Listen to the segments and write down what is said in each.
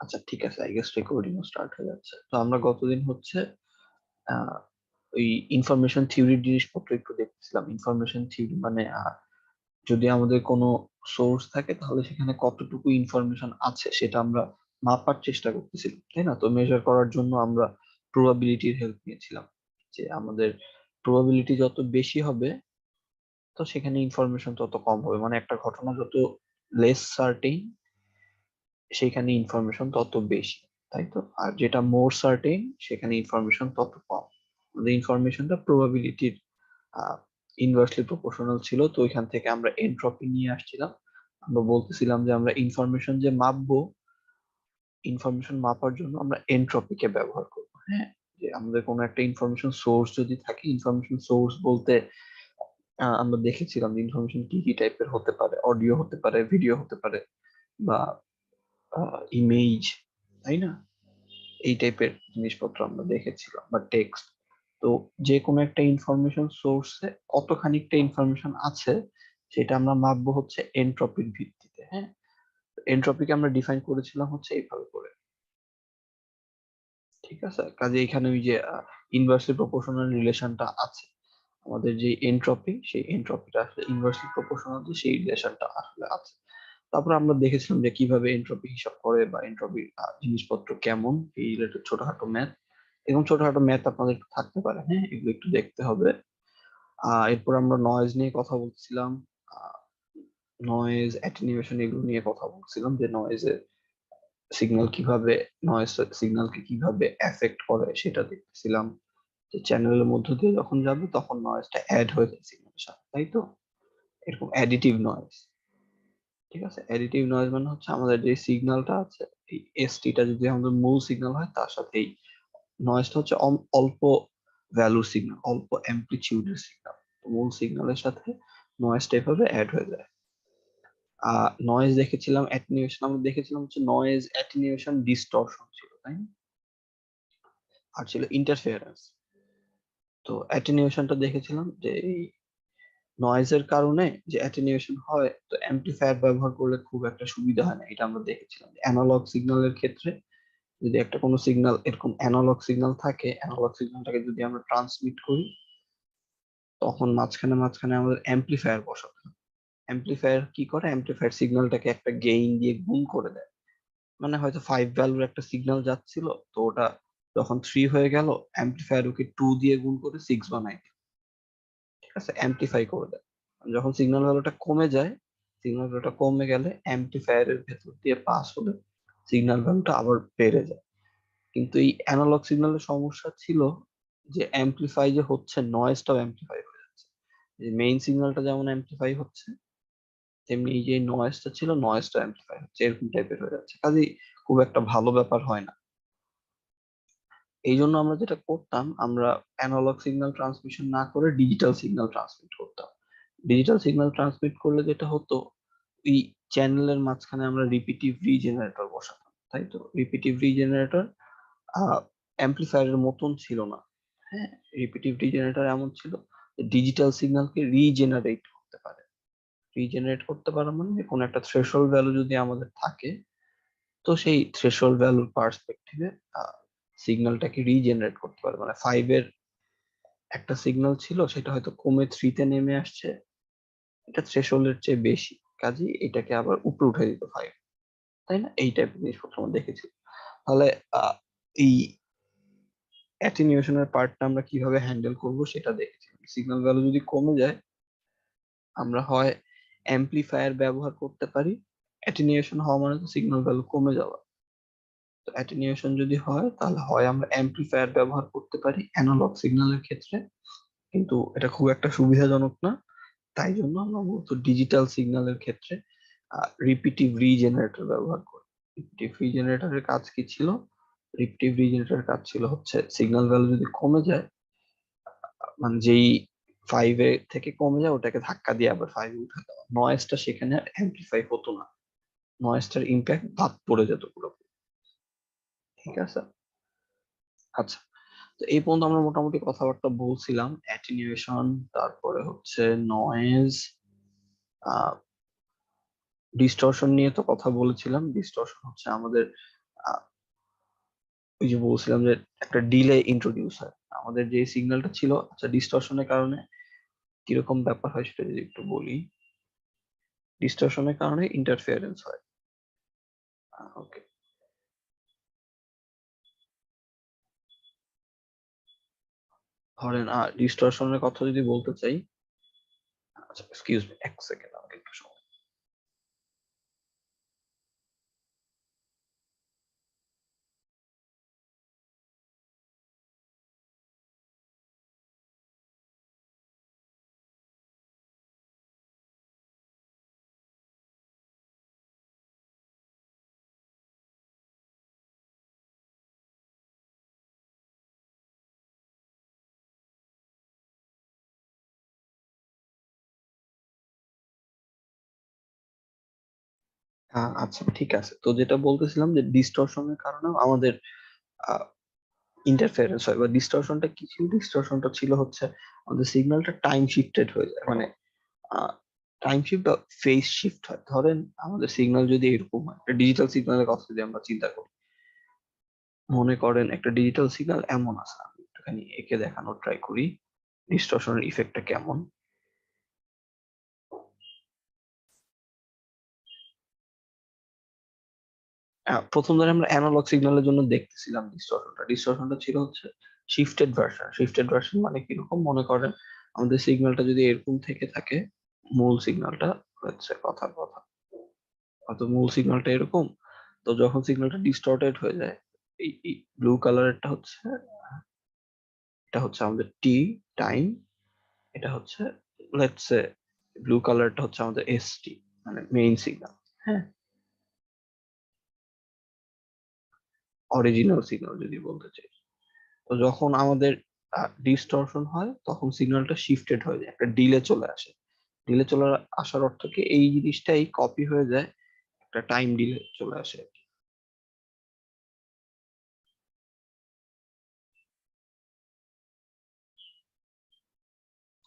আচ্ছা ঠিক আছে, আই গেস রেকর্ডিংও স্টার্ট হয়ে যাচ্ছে। তো আমরা গতদিন হচ্ছে আহ, ওই ইনফরমেশন থিওরির জিনিসপত্র একটু দেখতেছিলাম। ইনফরমেশন থিওরি মানে যদি আমাদের কোনো সোর্স থাকে তাহলে সেখানে কতটুকু ইনফরমেশন আছে সেটা আমরা মাপার চেষ্টা করতেছিলাম, তাই না? তো মেজার করার জন্য আমরা প্রবাবিলিটির হেল্প নিয়েছিলাম, যে আমাদের প্রবাবিলিটি যত বেশি হবে তো সেখানে ইনফরমেশন তত কম হবে। মানে একটা ঘটনা যত লেস সার্টেইন সেখানে ইনফরমেশন তত বেশি, তাই তো? আর যেটা মোর সার্টেইন সেখানে ইনফরমেশন তত কম। আমাদের ইনফরমেশনটা প্রবাবিলিটির ইনভার্সলি প্রপোর্শনাল ছিল। তো ওইখান থেকে আমরা এনট্রপি নিয়ে আসছিলাম। আমরা বলতেছিলাম যে আমরা ইনফরমেশন যে মাপবো, ইনফরমেশন মাপার জন্য আমরা এনট্রপিকে ব্যবহার করব। হ্যাঁ, যে আমাদের কোনো একটা ইনফরমেশন সোর্স যদি থাকে, ইনফরমেশন সোর্স বলতে আমরা দেখেছিলাম ইনফরমেশন কি কি টাইপের হতে পারে। অডিও হতে পারে, ভিডিও হতে পারে, বা ইমেজ, তাই না? এই টাইপের জিনিসপত্র আমরা দেখেছিলাম, বা টেক্সট। তো যে কোনো একটা ইনফরমেশন সোর্সে কত খানিকটা ইনফরমেশন আছে সেটা আমরা মাপবো হচ্ছে এনট্রপির ভিত্তিতে। হ্যাঁ, এনট্রপিকে আমরা ডিফাইন করেছিলাম হচ্ছে এইভাবে করে। ঠিক আছে, কাজে এখানে ওই যে ইনভার্সলি প্রপোর্শনাল রিলেশনটা আছে। আমাদের যে এনট্রপি, সেই এনট্রপিটা আসলে ইনভার্সলি প্রপোর্শনাল, যে সেই রিলেশনটা আসলে আছে। তারপর আমরা দেখেছিলাম যে কিভাবে এনট্রপি হিসাব করে বা এনট্রপির জিনিসপত্র কেমন, এই রিলেটেড ছোটখাটো ম্যাথ। এবং ছোটখাটো ম্যাথ আপনাদের একটু থাকতে পারে, হ্যাঁ, এগুলো একটু দেখতে হবে। এরপর আমরা নয়েজ নিয়ে কথা বলছিলাম। নয়েজ, অ্যাটেনুয়েশন, এগুলো নিয়ে কথা বলছিলাম, যে নয়েজের সিগন্যাল কিভাবে, নয়েজ সিগন্যালকে কিভাবে এফেক্ট করে সেটা দেখতেছিলাম। যে চ্যানেলের মধ্য দিয়ে যখন যাবে তখন নয়েজটা অ্যাড হয়ে যায় সিগন্যালের সাথে, তাই তো? এরকম অ্যাডিটিভ নয়েজ। ঠিক আছে, অ্যাডিটিভ নয়েজ মানে হচ্ছে আমাদের যে সিগন্যালটা আছে, এই এসটিটা যদি আমাদের মূল সিগন্যাল হয় তার সাথে এই নয়েজটা হচ্ছে অল্প ভ্যালুর সিগন্যাল, অল্প অ্যামপ্লিটিউডের সিগন্যাল। মূল সিগন্যালের সাথে নয়েজটা এভাবে অ্যাড হয়ে যায়। নয়েজ দেখেছিলাম, অ্যাটেনুয়েশন আমরা দেখেছিলাম হচ্ছে নয়েজ, অ্যাটেনুয়েশন, ডিস্টরশন ছিল, তাই না? আর ছিল ইন্টারফেয়ারেন্স। তো অ্যাটেনুয়েশনটা দেখেছিলাম যে এই নয়েজের কারণে যে অ্যাটেনুয়েশন হয়, তো অ্যাম্পলিফায়ার ব্যবহার করলে খুব একটা সুবিধা হয় না। এটা আমরা দেখেছিলাম অ্যানালগ সিগন্যালের ক্ষেত্রে। যদি একটা কোনো সিগন্যাল এরকম অ্যানালগ সিগন্যাল থাকে, অ্যানালগ সিগন্যালটাকে যদি আমরা ট্রান্সমিট করি, তখন মাঝখানে মাঝখানে আমাদের অ্যাম্পলিফায়ার বসাতে হয়। অ্যাম্পলিফায়ার কি করে? অ্যাম্পলিফায়ার সিগন্যালটাকে একটা গেইন দিয়ে গুণ করে দেয়। মানে হয়তো 5 ভ্যালুর একটা সিগন্যাল যাচ্ছিল, তো ওটা যখন 3 হয়ে গেল, অ্যাম্পলিফায়ার ওকে 2 দিয়ে গুণ করে 6 বানায় দিল। ঠিক আছে, অ্যাম্পলিফাই করে দেয়। যখন সিগন্যাল ভ্যালুটা কমে যায়, সিগন্যাল ভ্যালুটা কমে গেলে অ্যাম্পলিফায়ারের ভেতর দিয়ে পাস হলে সিগন্যাল ভ্যালুটা আবার বেড়ে যায়। কিন্তু এই অ্যানালগ সিগন্যালের সমস্যা ছিল যে অ্যাম্পলিফাই যে হচ্ছে, নয়েজটাও অ্যাম্পলিফাই হয়ে যাচ্ছে। যে মেইন সিগন্যালটা যেমন অ্যাম্পলিফাই হচ্ছে, তেমনি এই যে নয়েজটা ছিল, নয়েজটা অ্যাম্পলিফাই হচ্ছে, এরকম টাইপের হয়ে যাচ্ছে। কাজেই খুব একটা ভালো ব্যাপার হয় না। এই জন্য আমরা যেটা করতাম, আমরা অ্যানালগ সিগন্যাল ট্রান্সমিশন না করে ডিজিটাল সিগন্যাল ট্রান্সমিট করতাম। ডিজিটাল সিগন্যাল ট্রান্সমিট করলে যেটা হতো, এই চ্যানেলের মাঝখানে আমরা রিপিটিভ রিজেনারেটর বসাতাম, তাই তো? রিপিটিভ রিজেনারেটর অ্যাম্পলিফায়ারের মতন ছিল না। হ্যাঁ, রিপিটিভ রিজেনারেটর এমন ছিল ডিজিটাল সিগন্যালকে রিজেনারেট করতে পারে। রিজেনারেট করতে পারে মানে কোনো একটা থ্রেশহোল্ড ভ্যালু যদি আমাদের থাকে, তো সেই থ্রেশহোল্ড ভ্যালুর পার্সপেক্টিভে সিগন্যালটাকে রিজেনারেট করতে পারে। মানে 5 এর একটা সিগন্যাল ছিল, সেটা হয়তো কমে 3 তে নেমে আসছে, এটা থ্রেশহোল্ডের চেয়ে বেশি, কাজেই এটাকে আবার উপরে উঠে দিত 5, তাই না? এই টাইপের জিনিসপত্র আমরা দেখেছি। তাহলে এই অ্যাটেনিউশনের পার্টটা আমরা কিভাবে হ্যান্ডেল করব সেটা দেখেছি। সিগন্যাল ভ্যালু যদি কমে যায়, আমরা হয় অ্যাম্পলিফায়ার ব্যবহার করতে পারি। অ্যাটেনিউশন হওয়া মানে তো সিগন্যাল ভ্যালু কমে যাওয়া। তো অ্যাটেনিউশন যদি হয় তাহলে হয় আমরা অ্যাম্পলিফায়ার ব্যবহার করতে পারি অ্যানালগ সিগন্যালের ক্ষেত্রে, কিন্তু এটা খুব একটা সুবিধাজনক না। তাই জন্য আমরা মূলত ডিজিটাল সিগন্যালের ক্ষেত্রে রিপিটিভ রিজেনারেটর ব্যবহার করি। রিপিটিভ রিজেনারেটরের কাজ কি ছিল? রিপিটিভ রিজেনারেটরের কাজ ছিল হচ্ছে সিগন্যাল ভ্যালু যদি কমে যায়, মানে যেই 5 এ থেকে কমে যায় ওটাকে ধাক্কা দিয়ে আবার 5 এ উঠে দেওয়া, নয়েজটা সেখানে আর অ্যাম্পলিফাই হতো না, নয়েজটার ইম্প্যাক্ট বাদ পড়ে যেত পুরোপুরি। ঠিক আছে, আচ্ছা। তো এই পর্যন্ত আমরা মোটামুটি কথাবার্তা বলছিলাম অ্যাটেনুয়েশন, তারপরে হচ্ছে নয়েজ, ডিস্টরশন নিয়ে তো কথা বলেছিলাম। ডিস্টরশন হচ্ছে আমাদের ওই যে বলছিলাম যে একটা ডিলে ইন্ট্রোডিউস হয় আমাদের যে সিগন্যালটা ছিল। আচ্ছা, ডিস্টরশনের কারণে কিরকম ব্যাপার হয় সেটা যদি একটু বলি। ডিস্টরশনের কারণে ইন্টারফিয়ারেন্স হয়। ওকে, ধরেন ডিস্টরশনের কথা যদি বলতে চাই। আচ্ছা, এক্সকিউজ মি, এক সেকেন্ড, আমাকে একটু সময়। আচ্ছা, ঠিক আছে। তো যেটা বলতেছিলাম যে ডিস্টরশনের কারণে আমাদের ইন্টারফারেন্স হয়, বা ডিস্টরশনটা কি ছিল? ডিস্টরশনটা ছিল হচ্ছে আমাদের সিগন্যালটা টাইম শিফটেড হয়ে যায়, মানে টাইম শিফট বা ফেজ শিফট হয়। ধরেন আমাদের সিগন্যাল যদি এরকম হয়, একটা ডিজিটাল সিগন্যালের কথা যদি আমরা চিন্তা করি, মনে করেন একটা ডিজিটাল সিগন্যাল এমন আছে, আমি একটুখানি এঁকে দেখানোর ট্রাই করি ডিস্টরশনের ইফেক্টটা কেমন। প্রথম ধরে আমরা অ্যানালগ সিগন্যালের জন্য দেখতেছিলাম ডিস্টরশনটা ছিল হচ্ছে শিফটেড ভার্সন মানে কিরকম? মনে করেন আমাদের সিগন্যালটা যদি এরকম থেকে থাকে, মূল সিগন্যালটা হচ্ছে কথার কথা, হয়তো মূল সিগন্যালটা এরকম। তো যখন সিগন্যালটা ডিস্টর্টেড হয়ে যায়, এই ব্লু কালারেরটা হচ্ছে, এটা হচ্ছে আমাদের টি টাইম, এটা হচ্ছে লেটস সে ব্লু কালারটা হচ্ছে আমাদের এসটি, মানে মেইন সিগন্যাল। হ্যাঁ, অরিজিনাল সিগন্যাল যদি বলতে চাই। তো যখন আমাদের ডিস্টরশন হয়, তখন সিগন্যালটা শিফটেড হয়ে যায়, একটা ডিলে চলে আসে। ডিলে চলে আসার অর্থ কি? এই জিনিসটাই কপি হয়ে যায়, একটা টাইম ডিলে চলে আসে।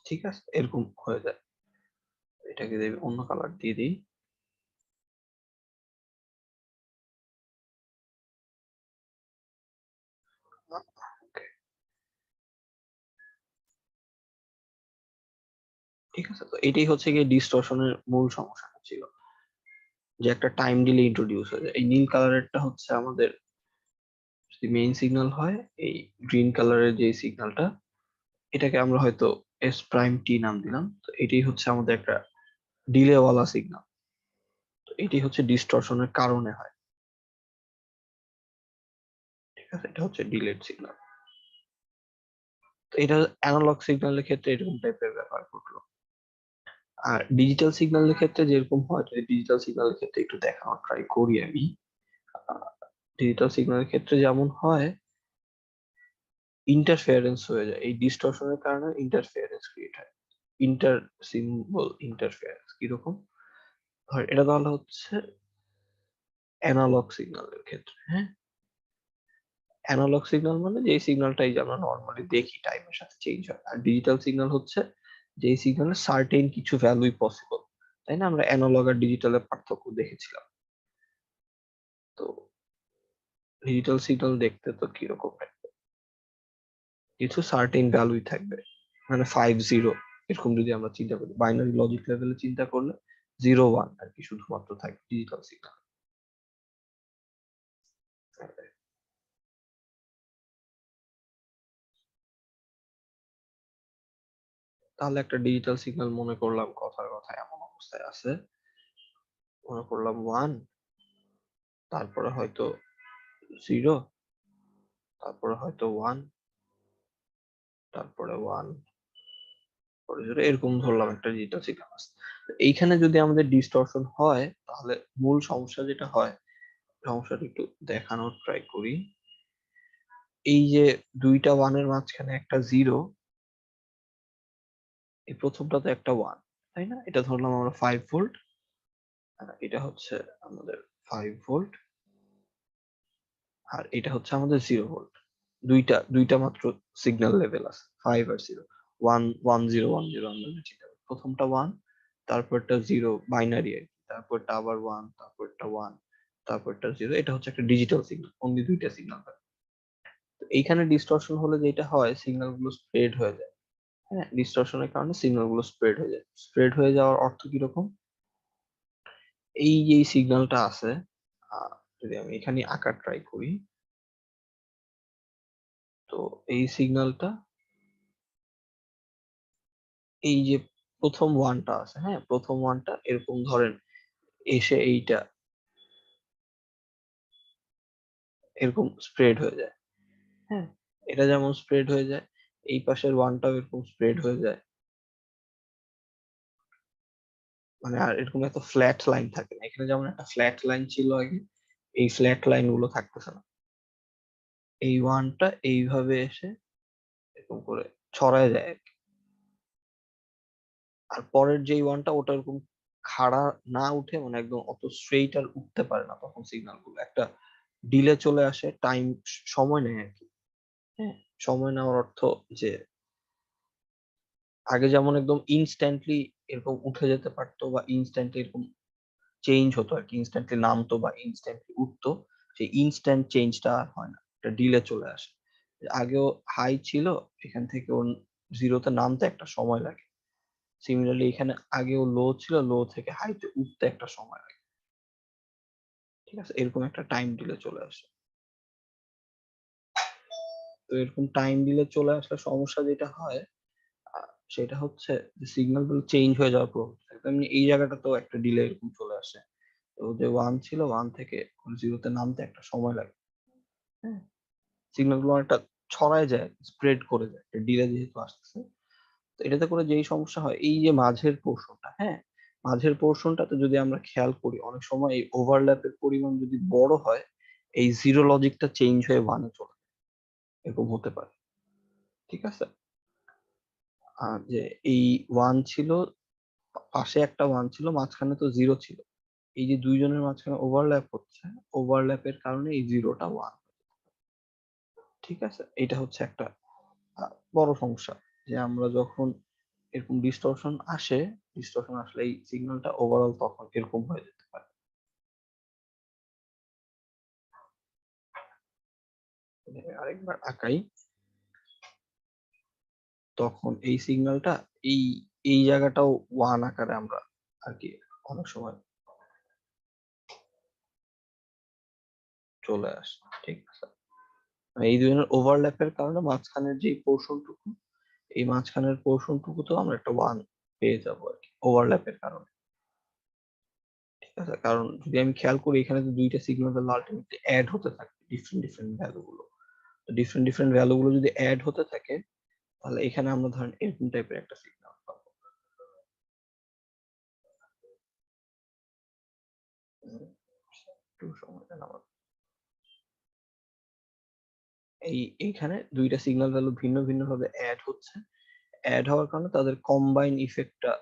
ঠিক আছে, এরকম হয়ে যায়। এটাকে অন্য কালার দিয়ে দিই। Okay, ঠিক আছে। তো এটাই হচ্ছে গিয়ে ডিস্টরশনের মূল সমস্যাটা ছিল, যে একটা টাইম ডিলে ইন্ট্রোডিউস হয়ে যায়। এই নীল কালারেরটা হচ্ছে আমাদের যদি মেইন সিগন্যাল হয়, এই গ্রিন কালারের যে সিগন্যালটা, এটাকে আমরা হয়তো এস প্রাইম টি নাম দিলাম। তো এটাই হচ্ছে আমাদের একটা ডিলে ওয়ালা সিগন্যাল। তো এটি হচ্ছে ডিস্টরশনের কারণে হয়। ঠিক আছে, এটা হচ্ছে ডিলেড সিগন্যাল। তো এটা অ্যানালগ সিগন্যালের ক্ষেত্রে এরকম টাইপের ব্যাপার ঘটলো। আর ডিজিটাল সিগন্যালের ক্ষেত্রে যেরকম হয়, যদি ডিজিটাল সিগন্যালের ক্ষেত্রে একটু দেখানোর ট্রাই করি আমি। ডিজিটাল সিগন্যালের ক্ষেত্রে যেমন হয়, ইন্টারফেয়ারেন্স হয়ে যায়, এই ডিস্টরশনের কারণে ইন্টারফেয়ারেন্স ক্রিয়েট হয়। ইন্টার সিম্বল ইন্টারফেয়ারেন্স কিরকম হয়? এটা তাহলে হচ্ছে অ্যানালগ সিগন্যালের ক্ষেত্রে। হ্যাঁ, অ্যানালগ সিগন্যাল মানে যে সিগন্যালটাই যে আমরা নর্মালি দেখি টাইমের সাথে চেঞ্জ হয়। আর ডিজিটাল সিগন্যাল হচ্ছে যে সিগন্যালে সার্টেন কিছু ভ্যালুই পসিবল। তাই না? আমরা অ্যানালগ আর ডিজিটালের পার্থক্য দেখেছিলাম। তো ডিজিটাল সিগন্যাল দেখতে তো কিরকম থাকবে? কিছু সার্টেন ভ্যালুই থাকবে, মানে 5 0 এরকম। যদি আমরা চিন্তা করি বাইনারি লজিক লেভেলে চিন্তা করলে 0 1 আর কি শুধুমাত্র থাকবে ডিজিটাল সিগন্যাল। তাহলে একটা ডিজিটাল সিগন্যাল মনে করলাম কথার কথা এমন অবস্থায় আছে, মনে করলাম 1, তারপরে হয়তো 0, তারপরে হয়তো 1, তারপরে 1, পরে 0, এরকম ধরলাম একটা ডিজিটাল সিগন্যাল আছে। এইখানে যদি আমাদের ডিস্টরশন হয়, তাহলে মূল সমস্যা যেটা হয়, সমস্যাটা একটু দেখানোর ট্রাই করি। এই যে দুইটা ওয়ানের মাঝখানে একটা জিরো, এই প্রথমটাতে একটা ওয়ান, তাই না? এটা ধরলাম আমরা 5 ভোল্ট, এটা হচ্ছে আমাদের 5 ভোল্ট, আর এটা হচ্ছে আমাদের 0 ভোল্ট। দুইটা মাত্র সিগন্যাল লেভেল আছে, 5 আর 0, 1 1 0 1 0। আমরা যদি চিন্তা করি, প্রথমটা ওয়ান, তারপরটা জিরো, বাইনারি আর কি, তারপরটা আবার ওয়ান, তারপরটা ওয়ান, তারপরটা 0, এটা হচ্ছে একটা ডিজিটাল সিগন্যাল, অনলি দুইটা সিগন্যাল থাকে। তো এইখানে ডিস্টরশন হলে যেটা হয়, সিগন্যাল গুলো স্প্রেড হয়ে যায়। হ্যাঁ, ডিস্টরশনের কারণে সিগন্যাল গুলো স্প্রেড হয়ে যায়। স্প্রেড হয়ে যাওয়ার অর্থ কিরকম, এই যে সিগন্যালটা আছে, যদি আমি এখানে আঁকার ট্রাই করি, তো এই সিগন্যালটা, এই যে প্রথম ওয়ানটা আছে, হ্যাঁ প্রথম ওয়ানটা এরকম ধরেন এসে এইটা এরকম স্প্রেড হয়ে যায়। হ্যাঁ, এটা যেমন স্প্রেড হয়ে যায়, এই পাশের ওয়ানটাও এরকম স্প্রেড হয়ে যায়। মানে আর এরকম এত ফ্ল্যাট লাইন থাকে না, এখানে যেমন একটা ফ্ল্যাট লাইন ছিল আগে, এই ফ্ল্যাট লাইন গুলো থাকতেছে না। এই ওয়ানটা এইভাবে এসে এরকম করে ছড়ায় যায় আর কি। আর পরের যেই ওয়ানটা, ওটা এরকম খাড়া না উঠে, মানে একদম অত স্ট্রেইট আর উঠতে পারে না, তখন সিগন্যাল গুলো একটা ডিলে চলে আসে, টাইম, সময় নেয় আর কি। হ্যাঁ, সময় নেওয়ার অর্থ যে আগে যেমন একদম ইনস্ট্যান্টলি এরকম উঠে যেতে পারতো, বা ইনস্ট্যান্টলি এরকম চেঞ্জ হতো আর কি, ইনস্ট্যান্টলি নামতো বা ইনস্ট্যান্টলি উঠতো, সেই ইনস্ট্যান্ট চেঞ্জটা আর হয় না, একটা ডিলে চলে আসে। আগেও হাই ছিল, এখান থেকে ওর জিরোতে নামতে একটা সময় লাগে। সিমিলারলি এখানে আগেও লো ছিল, লো থেকে হাইতে উঠতে একটা সময় লাগে। ঠিক আছে, এরকম একটা টাইম ডিলে চলে আসে। তো এরকম টাইম ডিলে চলে আসলে সমস্যা যেটা হয়, সেটা হচ্ছে যে সিগন্যাল গুলো চেঞ্জ হয়ে যাওয়ার পর, তেমনি এই জায়গাটাতেও একটা ডিলে এরকম চলে আসে। তো যে ওয়ান ছিল, ওয়ান থেকে জিরোতে নামতে একটা সময় লাগে। হ্যাঁ, সিগন্যাল গুলো অনেকটা ছড়ায় যায়, স্প্রেড করে যায়, ডিলে যেহেতু আসতেছে। তো এটাতে করে যেই সমস্যা হয়, এই যে মাঝের পোর্শনটা, হ্যাঁ মাঝের পোর্শনটাতে যদি আমরা খেয়াল করি, অনেক সময় এই ওভারল্যাপের পরিমাণ যদি বড় হয়, এই জিরো লজিকটা চেঞ্জ হয়ে ওয়ানে চলে যায়। এরকম হতে পারে। ঠিক আছে, আর যে এই ওয়ান ছিল, পাশে একটা ওয়ান ছিল, মাঝখানে তো জিরো ছিল, এই যে দুইজনের মাঝখানে ওভারল্যাপ হচ্ছে, ওভারল্যাপের কারণে এই জিরোটা ওয়ান। ঠিক আছে, এটা হচ্ছে একটা বড় সমস্যা, যে আমরা যখন এরকম ডিস্টরশন আসে, ডিস্টরশন আসলে এই সিগন্যালটা ওভারঅল তখন এরকম হয়ে যেতে পারে। আরেকবার আঁকাই, তখন এই সিগন্যালটা এই এই জায়গাটাও ওয়ান আকারে আমরা আর কি অনেক সময় চলে আসে। ঠিক আছে, এই দুজনের ওভারল্যাপের কারণে মাঝখানের যে পোর্শনটুকু, এই মাঝখানের পোর্শনটুকু তো আমরা একটা ওয়ান পেয়ে যাবো আর কি, ওভারল্যাপের কারণে। ঠিক আছে, কারণ যদি আমি খেয়াল করি, এখানে তো দুইটা সিগন্যাল ভ্যালু আলটিমেটলি অ্যাড হতে থাকে, ডিফারেন্ট ডিফারেন্ট ভ্যালু গুলো, ডিফারেন্ট ডিফারেন্ট ভ্যালু গুলো যদি অ্যাড হতে থাকে, তাহলে এখানে আমরা ধরেন এরকম টাইপের একটা সিগন্যাল পাবো। একটু সময় দেন আমার। এইখানে দুইটা সিগন্যাল ভ্যালু ভিন্ন ভিন্ন ভাবে অ্যাড হচ্ছে, অ্যাড হওয়ার কারণে তাদের কম্বাইন ইফেক্টটা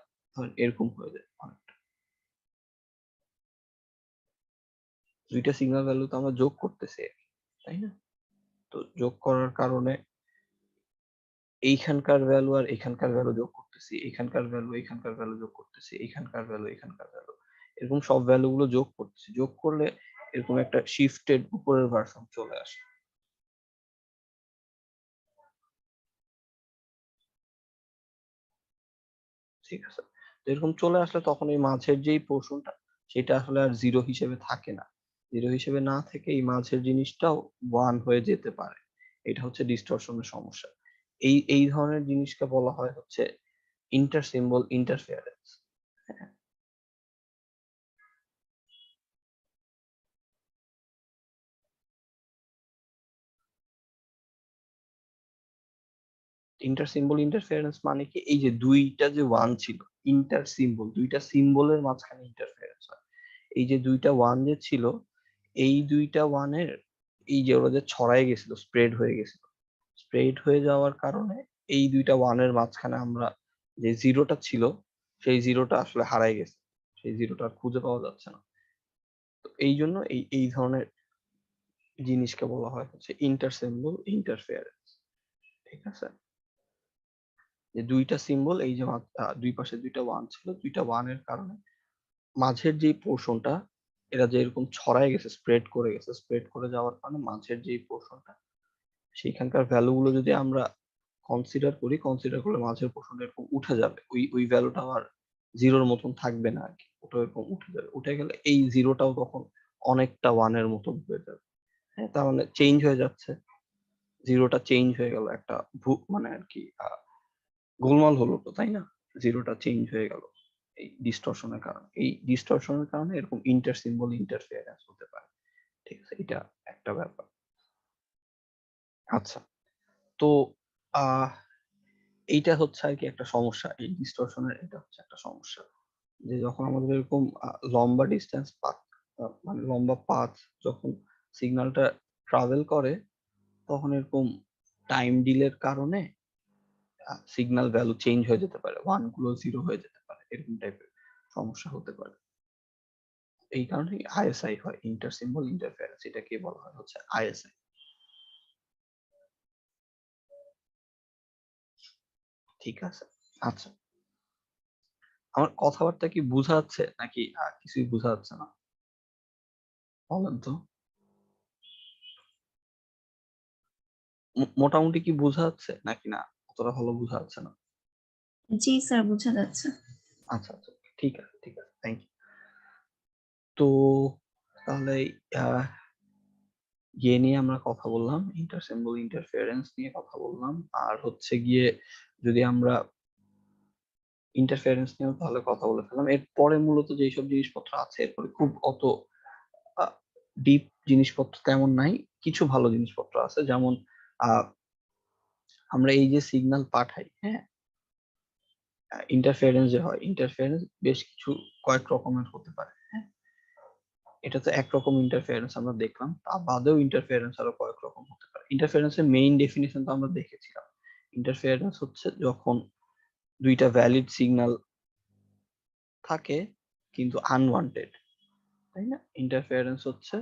এরকম হয়ে যায় অনেকটা। দুইটা সিগন্যাল ভ্যালু তো আমরা যোগ করতেছি, তাই না? তো যোগ করার কারণে এইখানকার ভ্যালু আর এখানকার ভ্যালু যোগ করতেছি, এখানকার ভ্যালু এখানকার ভ্যালু যোগ করতেছি, এখানকার ভ্যালু এখানকার ভ্যালু, এরকম সব ভ্যালু গুলো যোগ করতেছি, যোগ করলে এরকম একটা শিফটেড উপরের ভার্সন চলে আসে। ঠিক আছে, তো এরকম চলে আসলে তখন এই মাঝের যেই পোর্শনটা, সেটা আসলে আর জিরো হিসেবে থাকে না, জিরো হিসেবে না থেকে এই মাঝের জিনিসটাও ওয়ান হয়ে যেতে পারে। এটা হচ্ছে ডিস্টরশনের সমস্যা। এই ধরনের জিনিসকে বলা হয় হচ্ছে inter symbol interference. Inter symbol interference মানে কি, এই যে দুইটা যে ওয়ান ছিল, ইন্টার সিম্বল, দুইটা সিম্বলের মাঝখানে ইন্টারফেয়ারেন্স হয়। এই যে দুইটা ওয়ান যে ছিল, এই দুইটা ওয়ানের, এই যে ওরা যে ছড়ায় গেছিল, স্প্রেড হয়ে গেছিল, স্প্রেড হয়ে যাওয়ার কারণে এই দুইটা ওয়ানের মাঝখানে আমরা যে জিরোটা ছিল, সেই জিরোটা আসলে হারায় গেছে, সেই জিরোটা আর খুঁজে পাওয়া যাচ্ছে না। তো এই জন্য এই এই ধরনের জিনিসকে বলা হয় হচ্ছে ইন্টার সিম্বল ইন্টারফেয়ারেন্স। ঠিক আছে, যে দুইটা সিম্বল, এই যে দুই পাশে দুইটা ওয়ান ছিল, দুইটা ওয়ানের কারণে মাঝের যে পোর্শনটা, এরা যে এরকম ছড়ায় গেছে, স্প্রেড করে গেছে, স্প্রেড করে যাওয়ার কারণে মাঝের যে পোর্শনটা, সেইখানকার ভ্যালু গুলো যদি আমরা কনসিডার করলে মাঝের পোর্শনটা এরকম উঠে যাবে, ওই ভ্যালুটা আর জিরোর মতন থাকবে না আর কি, ওটা এরকম উঠে যাবে, উঠে গেলে এই জিরোটাও তখন অনেকটা ওয়ানের মতন হয়ে যাবে। হ্যাঁ, তার মানে চেঞ্জ হয়ে যাচ্ছে, জিরোটা চেঞ্জ হয়ে গেল, একটা মানে আর কি গোলমাল হলো তো, তাই না? জিরোটা চেঞ্জ হয়ে গেল এই ডিস্টরশনের কারণে। এই ডিস্টরশনের কারণে এরকম ইন্টার সিম্বল ইন্টারফিয়ারেন্স হতে পারে। ঠিক আছে, এটা একটা ব্যাপার। আচ্ছা, তো আহ এইটা হচ্ছে আর কি একটা সমস্যা, এই ডিস্টরশনের এটা হচ্ছে একটা সমস্যা, যে যখন আমাদের এরকম লম্বা ডিস্টেন্স পাথ, মানে লম্বা পাথ যখন সিগন্যালটা ট্রাভেল করে, তখন এরকম টাইম ডিলের কারণে সিগন্যাল ভ্যালু চেঞ্জ হয়ে যেতে পারে, ওয়ান গুলো জিরো হয়ে যেতে পারে, এরকম টাইপের সমস্যা হতে পারে। এই কারণে আইএসআই হয়, ইন্টার সিম্বল ইন্টারফারেন্স, এটাকে বলা হয় হচ্ছে আইএসআই। ঠিক আছে, আচ্ছা, আমার কথাবার্তা কি বোঝা যাচ্ছে নাকি কিছুই বোঝা যাচ্ছে না? বলেন তো, মোটামুটি কি বোঝা যাচ্ছে নাকি না অতটা ভালো বোঝা যাচ্ছে না? জি স্যার, বোঝা যাচ্ছে। আচ্ছা আচ্ছা, ঠিক আছে ঠিক আছে, থ্যাংক ইউ। তো তাহলে আহ ইয়ে নিয়ে আমরা কথা বললাম, ইন্টার সিম্বল ইন্টারফারেন্স নিয়ে কথা বললাম, আর হচ্ছে গিয়ে যদি আমরা ইন্টারফারেন্স নিয়েও তাহলে কথা বলে ফেললাম, এরপরে মূলত যেসব জিনিসপত্র আছে, এরপরে খুব অত ডিপ জিনিসপত্র তেমন নাই, কিছু ভালো জিনিসপত্র আছে, যেমন আহ আমরা এই যে সিগন্যাল পাঠাই, হ্যাঁ, ইন্টারফারেন্স যে হয়, ইন্টারফারেন্স বেশ কিছু কয়েক রকমের হতে পারে, হ্যাঁ। এটা তো একরকম ইন্টারফারেন্স আমরা দেখলাম, তা বাদেও ইন্টারফারেন্স আরো কয়েক রকম হতে পারে। ইন্টারফারেন্সের মেইন ডেফিনিশন তো আমরা দেখেছিলাম, ইন্টারফারেন্স হচ্ছে যখন দুইটা ভ্যালিড সিগন্যাল থাকে কিন্তু আনওয়ান্টেড, তাই না? ইন্টারফারেন্স হচ্ছে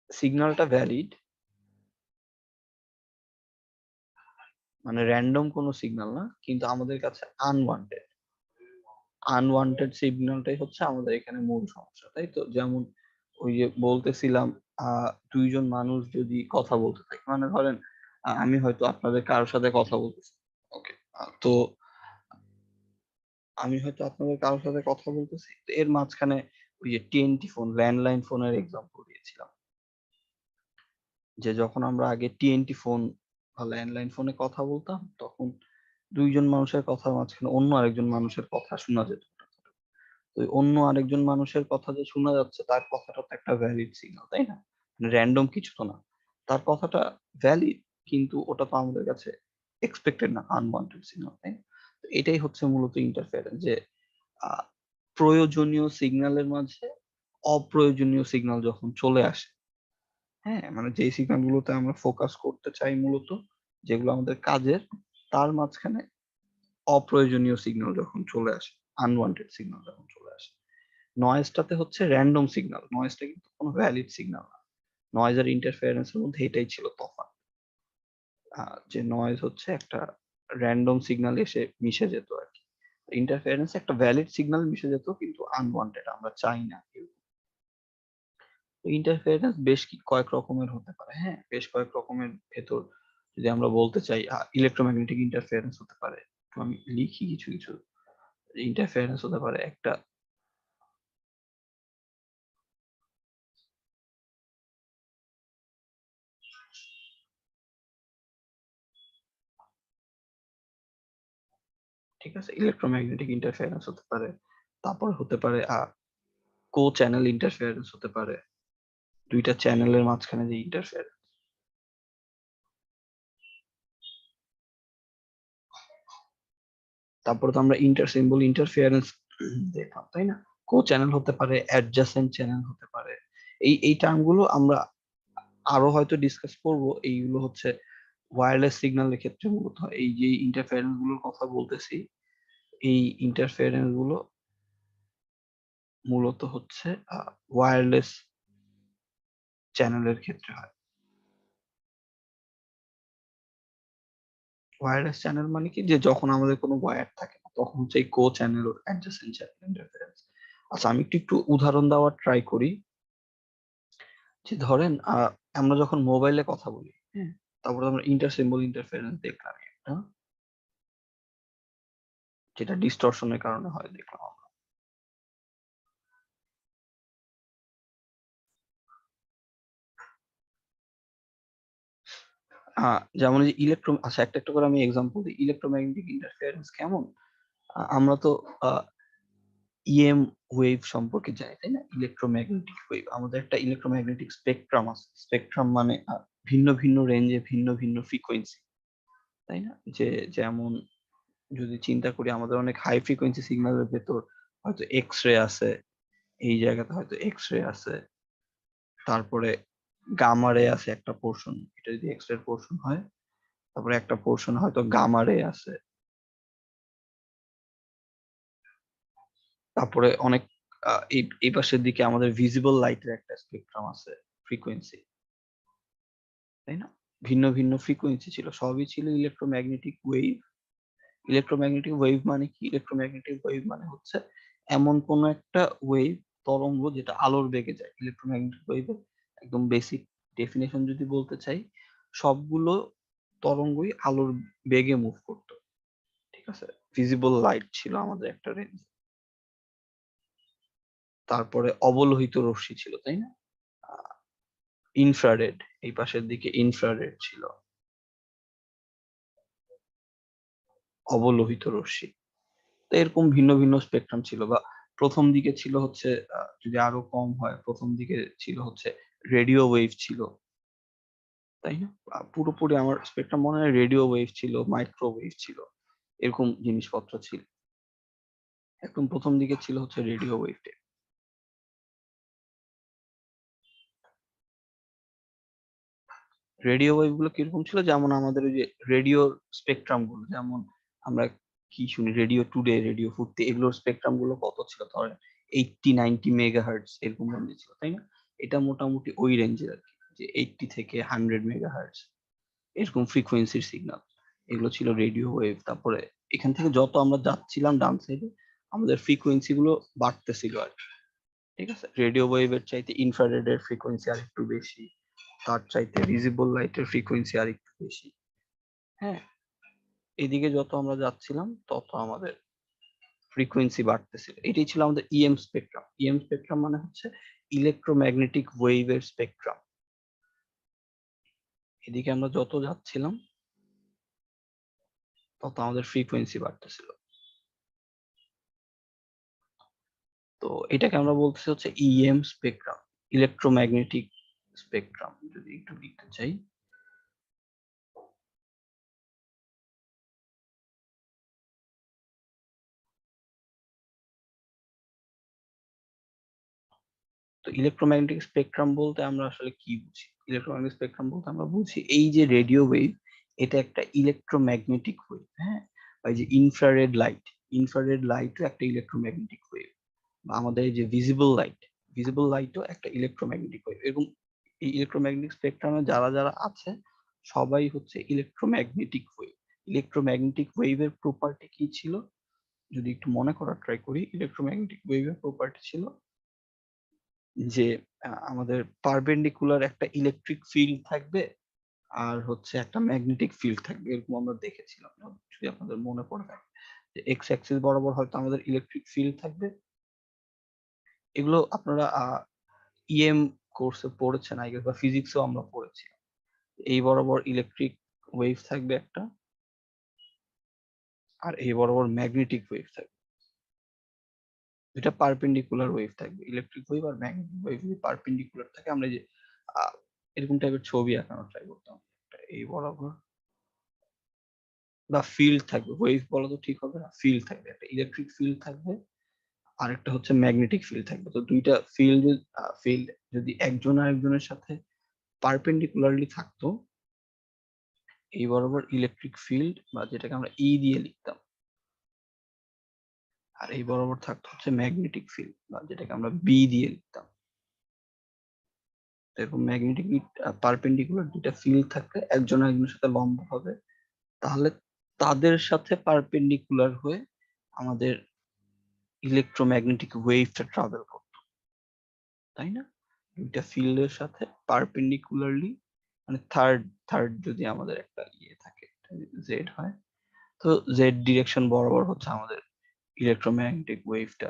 সিগন্যালটা ভ্যালিড, মানে র্যান্ডম কোনো সিগন্যাল না, কিন্তু আমাদের কাছে আনওয়ান্টেড, আনওয়ান্টেড সিগন্যালটাই হচ্ছে আমাদের এখানে মূল সমস্যা, তাই তো? যেমন ওই যে বলতেছিলাম, দুইজন মানুষ যদি কথা বলতে থাকে, মানে ধরেন আমি হয়তো আপনাদের কারোর সাথে কথা বলতেছি, ওকে, তো আমি হয়তো আপনাদের কারোর সাথে কথা বলতেছি, তো এর মাঝখানে ওই যে টিএনটি ফোন, ল্যান্ডলাইন ফোনের এক্সাম্পল দিয়েছিলাম, যে যখন আমরা আগে টিএনটি ফোন বা ল্যান্ডলাইন ফোনে কথা বলতাম, তখন দুইজন মানুষের কথার মাঝখানে অন্য আরেকজন মানুষের কথা শোনা যেত, তো ওই অন্য আরেকজন মানুষের কথা যে শোনা যাচ্ছে, তার কথাটা তো একটা ভ্যালিড সিগন্যাল, তাই না? র্যান্ডম কিছু তো না, তার কথাটা ভ্যালিড, কিন্তু ওটা তো আমাদের কাছে এক্সপেক্টেড না, আনওয়ান্টেড সিগন্যাল, তাই না? তো এটাই হচ্ছে মূলত ইন্টারফেয়ারেন্স, যে আহ, প্রয়োজনীয় সিগন্যালের মাঝে অপ্রয়োজনীয় সিগন্যাল যখন চলে আসে, হ্যাঁ, মানে যেই সিগন্যাল গুলোতে আমরা ফোকাস করতে চাই মূলত, যেগুলো আমাদের কাজের, তার মাঝখানে অপ্রয়োজনীয় সিগন্যাল যখন চলে আসে, আনওয়ান্টেড সিগন্যাল যখন চলে আসে। নয়েজটাতে হচ্ছে র্যান্ডম সিগন্যাল, নয়েজটা কিন্তু কোনো ভ্যালিড সিগন্যাল না। নয়েজ আর ইন্টারফেয়ারেন্সের মধ্যে এটাই ছিল তফাৎ, যে নয়েজ হচ্ছে একটা র্যান্ডম সিগন্যাল এসে মিশে যেত আর কি, ইন্টারফেয়ারেন্স একটা ভ্যালিড সিগন্যাল মিশে যেত কিন্তু আনওয়ান্টেড, আমরা চাই না। তো ইন্টারফেরেন্স বেশ কয়েক রকমের হতে পারে, হ্যাঁ, বেশ কয়েক রকমের ভেতর যদি আমরা বলতে চাই, ইলেকট্রোম্যাগনেটিক ইন্টারফেরেন্স হতে পারে, তো আমি লিখি কিছু কিছু ইন্টারফেরেন্স হতে পারে একটা, ঠিক আছে, ইলেকট্রোম্যাগনেটিক ইন্টারফেরেন্স হতে পারে, তারপর হতে পারে কো চ্যানেল ইন্টারফেরেন্স হতে পারে, দুইটা চ্যানেলের মাঝখানে যে ইন্টারফেরেন্স, তারপর তো আমরা ইন্টার সিম্বল ইন্টারফেরেন্স দেখলাম, তাই না? কো চ্যানেল হতে পারে, অ্যাডজাসেন্ট চ্যানেল হতে পারে, এই টার্ম গুলো আমরা আরো হয়তো ডিসকাস করব। এইগুলো হচ্ছে ওয়্যারলেস সিগন্যালের ক্ষেত্রে মূলত হয়। এই যে ইন্টারফারেন্স গুলোর কথা বলতেছি, এই ইন্টারফারেন্স গুলো মূলত হচ্ছে ওয়্যারলেস চ্যানেলের ক্ষেত্রে হয়। ওয়্যারলেস চ্যানেল মানে কি, যে যখন আমাদের কোনো ওয়্যার থাকে না, তখন হচ্ছে এই কো চ্যানেল ও অ্যাডজাসেন্ট চ্যানেল ইন্টারফারেন্স। আচ্ছা, আমি একটু উদাহরণ দেওয়ার ট্রাই করি। যে ধরেন আমরা যখন মোবাইলে কথা বলি, হ্যাঁ, তারপরে আমরা ইন্টার-সিম্বল ইন্টারফারেন্স দেখলাম একটা, যেটা ডিস্টরশনের কারণে হয় দেখলাম আমরা। যেমন এই আচ্ছা, একটা করে আমি এক্সাম্পল দিই। ইলেকট্রোম্যাগনেটিক ইন্টারফারেন্স কেমন? আমরা তো ইএম ওয়েভ সম্পর্কে জানি, তাই না? ইলেকট্রোম্যাগনেটিক ওয়েভ, আমাদের একটা ইলেকট্রোম্যাগনেটিক স্পেকট্রাম আছে। স্পেকট্রাম মানে ভিন্ন ভিন্ন রেঞ্জে ভিন্ন ভিন্ন ফ্রিকোয়েন্সি, তাই না? যেমন যদি চিন্তা করি, আমাদের অনেক হাই ফ্রিকোয়েন্সি সিগন্যালের ভেতর হয়তো এক্স রে আছে, এই জায়গাতে হয়তো এক্স রে আছে, তারপরে গামা রে আছে একটা পোর্শন, এটা যদি এক্স রে পোর্শন হয়, তারপরে একটা পোর্শন হয়তো গামা রে আছে, তারপরে অনেক এই পাশের দিকে আমাদের ভিজিবল লাইটের একটা স্পেকট্রাম আছে, ফ্রিকোয়েন্সি, তাই না? ভিন্ন ভিন্ন ফ্রিকোয়েন্সি ছিল, সবই ছিল ইলেকট্রোম্যাগনেটিক ওয়েভ। ইলেকট্রোম্যাগনেটিক ওয়েভ মানে কি? ইলেকট্রোম্যাগনেটিক ওয়েভ মানে হচ্ছে এমন কোন একটা ওয়েভ, তরঙ্গ, যেটা আলোর বেগে যায়। ইলেকট্রোম্যাগনেটিক ওয়েভের একদম বেসিক ডেফিনেশন যদি বলতে চাই, সবগুলো তরঙ্গই আলোর বেগে মুভ করতো, ঠিক আছে? ভিজিবল লাইট ছিল আমাদের একটা রেঞ্জ, তারপরে অবলোহিত রশ্মি ছিল, তাই না? ইনফ্রারেড, এই পাশের দিকে ইনফ্রারেড ছিল, অবলোহিত রশ্মি। তো এরকম ভিন্ন ভিন্ন স্পেকট্রাম ছিল। বা প্রথম দিকে ছিল হচ্ছে, যদি আরো কম হয়, প্রথম দিকে ছিল হচ্ছে রেডিও ওয়েভ ছিল, তাই না? পুরোপুরি আমার স্পেকট্রাম মনে হয় রেডিও ওয়েভ ছিল, মাইক্রোওয়েভ ছিল, এরকম জিনিসপত্র ছিল। একদম প্রথম দিকে ছিল হচ্ছে রেডিও ওয়েভ। রেডিও ওয়েভ গুলো কিরকম ছিল? যেমন আমাদের ওই যে রেডিও স্পেকট্রাম গুলো, যেমন আমরা কি শুনি, রেডিও টুডে, রেডিও ফুর্তি, এগুলোর স্পেকট্রাম গুলো কত ছিল? ধরেন 80-90 মেগাহার্টজ এরকম রেঞ্জে ছিল, তাই না? এটা মোটামুটি ওই রেঞ্জের আর কি, যে 80 থেকে 100 মেগাহার্টজ এরকম ফ্রিকোয়েন্সির সিগন্যাল, এগুলো ছিল রেডিও ওয়েভ। তারপরে এখান থেকে যত আমরা যাচ্ছিলাম ডান সাইডে, আমাদের ফ্রিকোয়েন্সি গুলো বাড়তেছিল আর কি, ঠিক আছে? রেডিও ওয়েভের চাইতে ইনফ্রারেড এর ফ্রিকোয়েন্সি আর একটু বেশি, তার চাইতে ভিজিবল লাইটের ফ্রিকোয়েন্সি আর একটু বেশি, হ্যাঁ। এদিকে যত আমরা যাচ্ছিলাম তত আমাদের ফ্রিকোয়েন্সি বাড়তেছিল। এটাই ছিল আমাদের ইএম স্পেকট্রাম। ইএম স্পেকট্রাম মানে হচ্ছে ইলেকট্রোম্যাগনেটিক ওয়েভের স্পেকট্রাম। এদিকে আমরা যত যাচ্ছিলাম তত আমাদের ফ্রিকোয়েন্সি বাড়তেছিল। তো এটাকে আমরা বলতেছি হচ্ছে ইএম স্পেকট্রাম, ইলেকট্রোম্যাগনেটিক স্পেকট্রাম যদি একটু লিখতে চাই। তো ইলেকট্রোম্যাগনেটিক স্পেকট্রাম বলতে আমরা আসলে কি বুঝি? ইলেকট্রোম্যাগনেটিক স্পেকট্রাম বলতে আমরা বুঝি এই যে রেডিও ওয়েভ, এটা একটা ইলেকট্রোম্যাগনেটিক ওয়েভ, হ্যাঁ। বা এই যে ইনফ্রারেড লাইট, ইনফ্রারেড লাইটও একটা ইলেকট্রোম্যাগনেটিক ওয়েভ। বা আমাদের এই যে ভিজিবল লাইট, ভিজিবল লাইটও একটা ইলেকট্রোম্যাগনেটিক ওয়েভ। এরকম এই ইলেকট্রোম্যাগনেটিক স্পেকট্রামে যারা যারা আছে, সবাই হচ্ছে ইলেকট্রোম্যাগনেটিক ওয়েভ। ইলেকট্রোম্যাগনেটিক ওয়েভের প্রপার্টি কি ছিল? যদি একটু মনে করার ট্রাই করি, ইলেকট্রোম্যাগনেটিক ওয়েভের প্রপার্টি ছিল যে আমাদের পারপেন্ডিকুলার একটা ইলেকট্রিক ফিল্ড থাকবে, আর হচ্ছে একটা ম্যাগনেটিক ফিল্ড থাকবে, এরকম আমরা দেখেছিলাম, যদি আপনাদের মনে পড়ে থাকে। যে এক্স অ্যাক্সিস বরাবর হয়তো আমাদের ইলেকট্রিক ফিল্ড থাকবে। এগুলো আপনারা ইএম কোর্সে পড়েছেন আই গেস, বা ফিজিক্সেও আমরা পড়েছি। এই বরাবর ইলেকট্রিক ওয়েভ থাকবে একটা, আর এই বরাবর ম্যাগনেটিক ওয়েভ থাকবে। দুইটা পারপেন্ডিকুলার ওয়েভ থাকবে, ইলেকট্রিক ওয়েভ আর ম্যাগনেটিক ওয়েভ যদি পারপেন্ডিকুলার থাকে, আমরা যে এরকম টাইপের ছবি আঁকানোর ট্রাই করতাম। এই বরাবর, বা ফিল্ড থাকবে, ওয়েভ বলা তো ঠিক হবে না, ফিল্ড থাকবে, একটা ইলেকট্রিক ফিল্ড থাকবে, আর একটা হচ্ছে ম্যাগনেটিক ফিল্ড থাকবে। তো দুইটা ফিল্ড যদি একজন আরেকজনের সাথে পারপেন্ডিকুলারলি থাকতো, এই বরাবর ইলেকট্রিক ফিল্ড, বা যেটাকে আমরা ই দিয়ে লিখতাম, আর এই বরাবর থাকতো হচ্ছে ম্যাগনেটিক ফিল্ড, বা যেটাকে আমরা বি দিয়ে লিখতাম। এরকম ম্যাগনেটিক পারপেন্ডিকুলার দুইটা ফিল্ড থাকলে একজন আরেকজনের সাথে লম্ব হবে, তাহলে তাদের সাথে পারপেন্ডিকুলার হয়ে আমাদের ইলেকট্রোম্যাগনেটিক ওয়েভটা ট্রাভেল করতো, তাই না? দুইটা ফিল্ডের সাথে পারপেন্ডিকুলারলি, মানে থার্ড থার্ড যদি আমাদের একটা ইয়ে থাকে, জেড হয়, তো জেড ডিরেকশন বরাবর হচ্ছে আমাদের ইলেকট্রোম্যাগনেটিক ওয়েভটা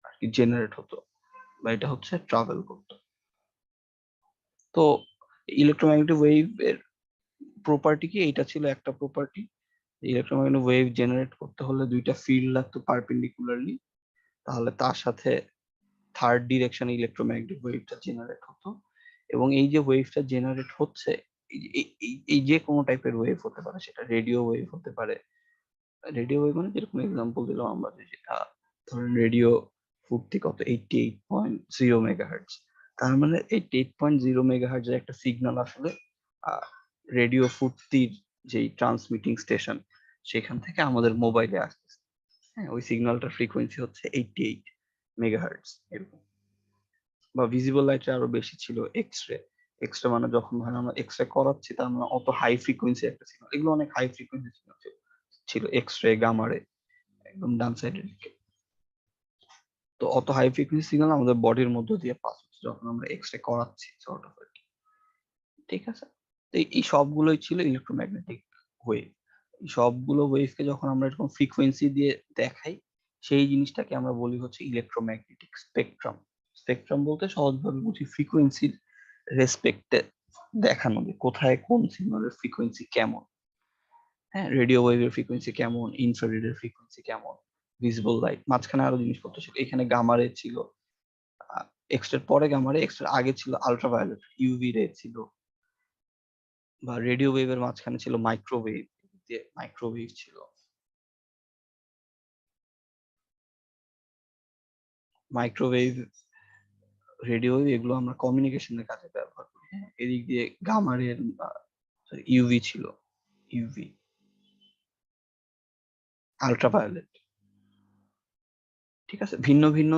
আর কি জেনারেট হতো, বা এটা হচ্ছে ট্রাভেল করতো। তো ইলেকট্রোম্যাগনেটিক ওয়েভ এর প্রপার্টি কি? এটা ছিল একটা প্রপার্টি, ইলেকট্রোম্যাগনেটিক ওয়েভ জেনারেট করতে হলে দুইটা ফিল্ড লাগতো পারপেন্ডিকুলারলি, তাহলে তার সাথে থার্ড ডিরেকশনে ইলেকট্রোম্যাগনেটিক ওয়েভটা জেনারেট হতো। এবং এই যে ওয়েভটা জেনারেট হচ্ছে, এই যে কোনো টাইপের ওয়েভ হতে পারে, সেটা রেডিও ওয়েভ হতে পারে। রেডিও ওয়েভ মানে যেরকম এক্সাম্পল দিলাম আমরা, যে যেটা ধরেন রেডিও ফুর্তি কত 88.0 মেগাহার্টজ, তার মানে 88.0 মেগাহার্টজ এর একটা সিগন্যাল আসলে রেডিও ফুর্তির যেই ট্রান্সমিটিং স্টেশন, সেখান থেকে আমাদের মোবাইলে আসতেছে। হ্যাঁ, ওই সিগন্যালটার ফ্রিকোয়েন্সি হচ্ছে 88 মেগাহার্টজ এরকম। বা ভিজিবল লাইটে আরো বেশি ছিল এক্স রে। এক্স রে মানে যখন ধরেন আমরা এক্স রে করাচ্ছি, তার মানে অত হাই ফ্রিকোয়েন্সি একটা সিগন্যাল, এগুলো অনেক হাই ফ্রিকোয়েন্সি সিগন্যাল ছিল এক্স রে, গামা রে, একদম ডান সাইডের দিকে। তো অত হাই ফ্রিকোয়েন্সি সিগন্যাল আমাদের বডির মধ্য দিয়ে পাস হচ্ছে যখন আমরা এক্স রে করাচ্ছি, সর্ট অফ আর কি। ঠিক আছে? তো এই সবগুলোই ছিল ইলেকট্রোম্যাগনেটিক ওয়েভ। এই সবগুলো ওয়েভকে যখন আমরা এরকম ফ্রিকোয়েন্সি দিয়ে দেখাই, সেই জিনিসটাকে আমরা বলি হচ্ছে ইলেকট্রোম্যাগনেটিক স্পেকট্রাম। স্পেকট্রাম বলতে সহজভাবে বুঝি ফ্রিকোয়েন্সির রেসপেক্টে দেখানো, যে কোথায় কোন সিগন্যালের ফ্রিকোয়েন্সি কেমন। হ্যাঁ, রেডিও ওয়েভের ফ্রিকোয়েন্সি কেমন, ইনফ্রারেড এর ফ্রিকোয়েন্সি কেমন, ভিজিবল লাইট, মাঝখানে আরো জিনিসপত্র ছিল। এখানে গামা রে ছিল, এক্স রে পরে গামা রে, এক্স রে আগে ছিল আল্ট্রাভায়োলেট, ইউভি রে ছিল, বা রেডিও ওয়েভের মাঝখানে ছিল মাইক্রোওয়েভ, যে মাইক্রোওয়েভ ছিল। মাইক্রোওয়েভ, রেডিও ওয়েভ, এগুলো আমরা কমিউনিকেশনের কাজে ব্যবহার করি। হ্যাঁ, এদিক দিয়ে গামা রে, ইউভি ছিল, ইউভি, আল্ট্রাভায়োলেট। ঠিক আছে? ভিন্ন ভিন্ন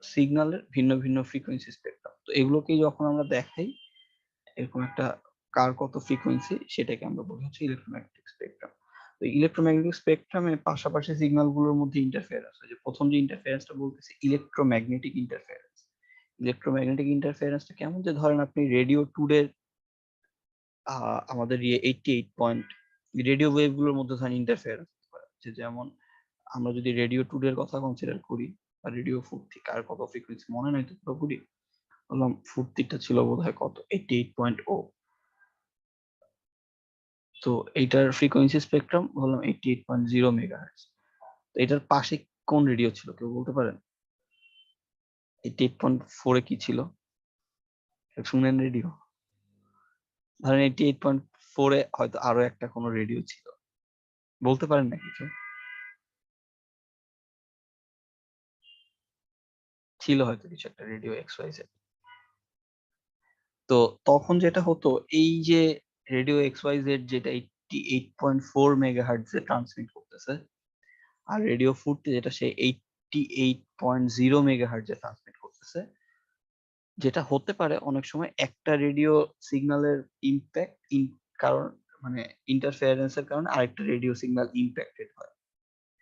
সিগন্যালের ভিন্ন ভিন্ন ফ্রিকোয়েন্সি স্পেকট্রাম। তো এগুলোকেই যখন আমরা দেখাই এরকম একটা কার কত ফ্রিকোয়েন্সি, সেটাকে আমরা বলি হচ্ছে ইলেকট্রোম্যাগনেটিক স্পেকট্রাম। তো ইলেকট্রোম্যাগনেটিক স্পেকট্রামের পাশাপাশি সিগন্যাল গুলোর মধ্যে ইন্টারফেরেন্স হয়। যে প্রথম যে ইন্টারফেরেন্সটা বলতেছি, ইলেকট্রোম্যাগনেটিক ইন্টারফেরেন্স। ইলেকট্রোম্যাগনেটিক ইন্টারফেরেন্সটা কেমন? যে ধরেন আপনি রেডিও টুডের আমাদের ইয়ে 88 পয়েন্ট রেডিও ওয়েভ গুলোর মধ্যে ধরেন ইন্টারফেরেন্স হতে পারে। যে যেমন আমরা যদি রেডিও টুডের কথা কনসিডার করি, বা রেডিও ফুর্তি, কার কত ফ্রিকোয়েন্সি মনে নাই তো পুরোপুরি, বললাম ফুর্তিটা ছিল বোধহয় কত 88.0। তো এইটার ফ্রিকোয়েন্সি স্পেকট্রাম বললাম 88.0 মেগাহার্টজ। তো এটার পাশে কোন রেডিও ছিল কেউ বলতে পারেন? 88.4 এ কি ছিল? শুনেন রেডিও, ধরেন 88.4 এ হয়তো আরো একটা কোনো রেডিও ছিল, বলতে পারেন না কিছু? ছিল হয়তো কিছু একটা রেডিও এক্স ওয়াই জেড। তো তখন যেটা হতো, এই যে রেডিও এক্স ওয়াই জেড যেটা 88.4 মেগাহার্টজ এ ট্রান্সমিট করতেছে, আর রেডিও ফুর্তি যেটা সে 88.0 মেগাহার্টজ এ ট্রান্সমিট করতেছে, যেটা হতে পারে অনেক সময় একটা রেডিও সিগন্যালের ইম্প্যাক্ট কারণ, মানে ইন্টারফেয়ারেন্স এর কারণে আরেকটা রেডিও সিগন্যাল ইম্প্যাক্টেড হয়।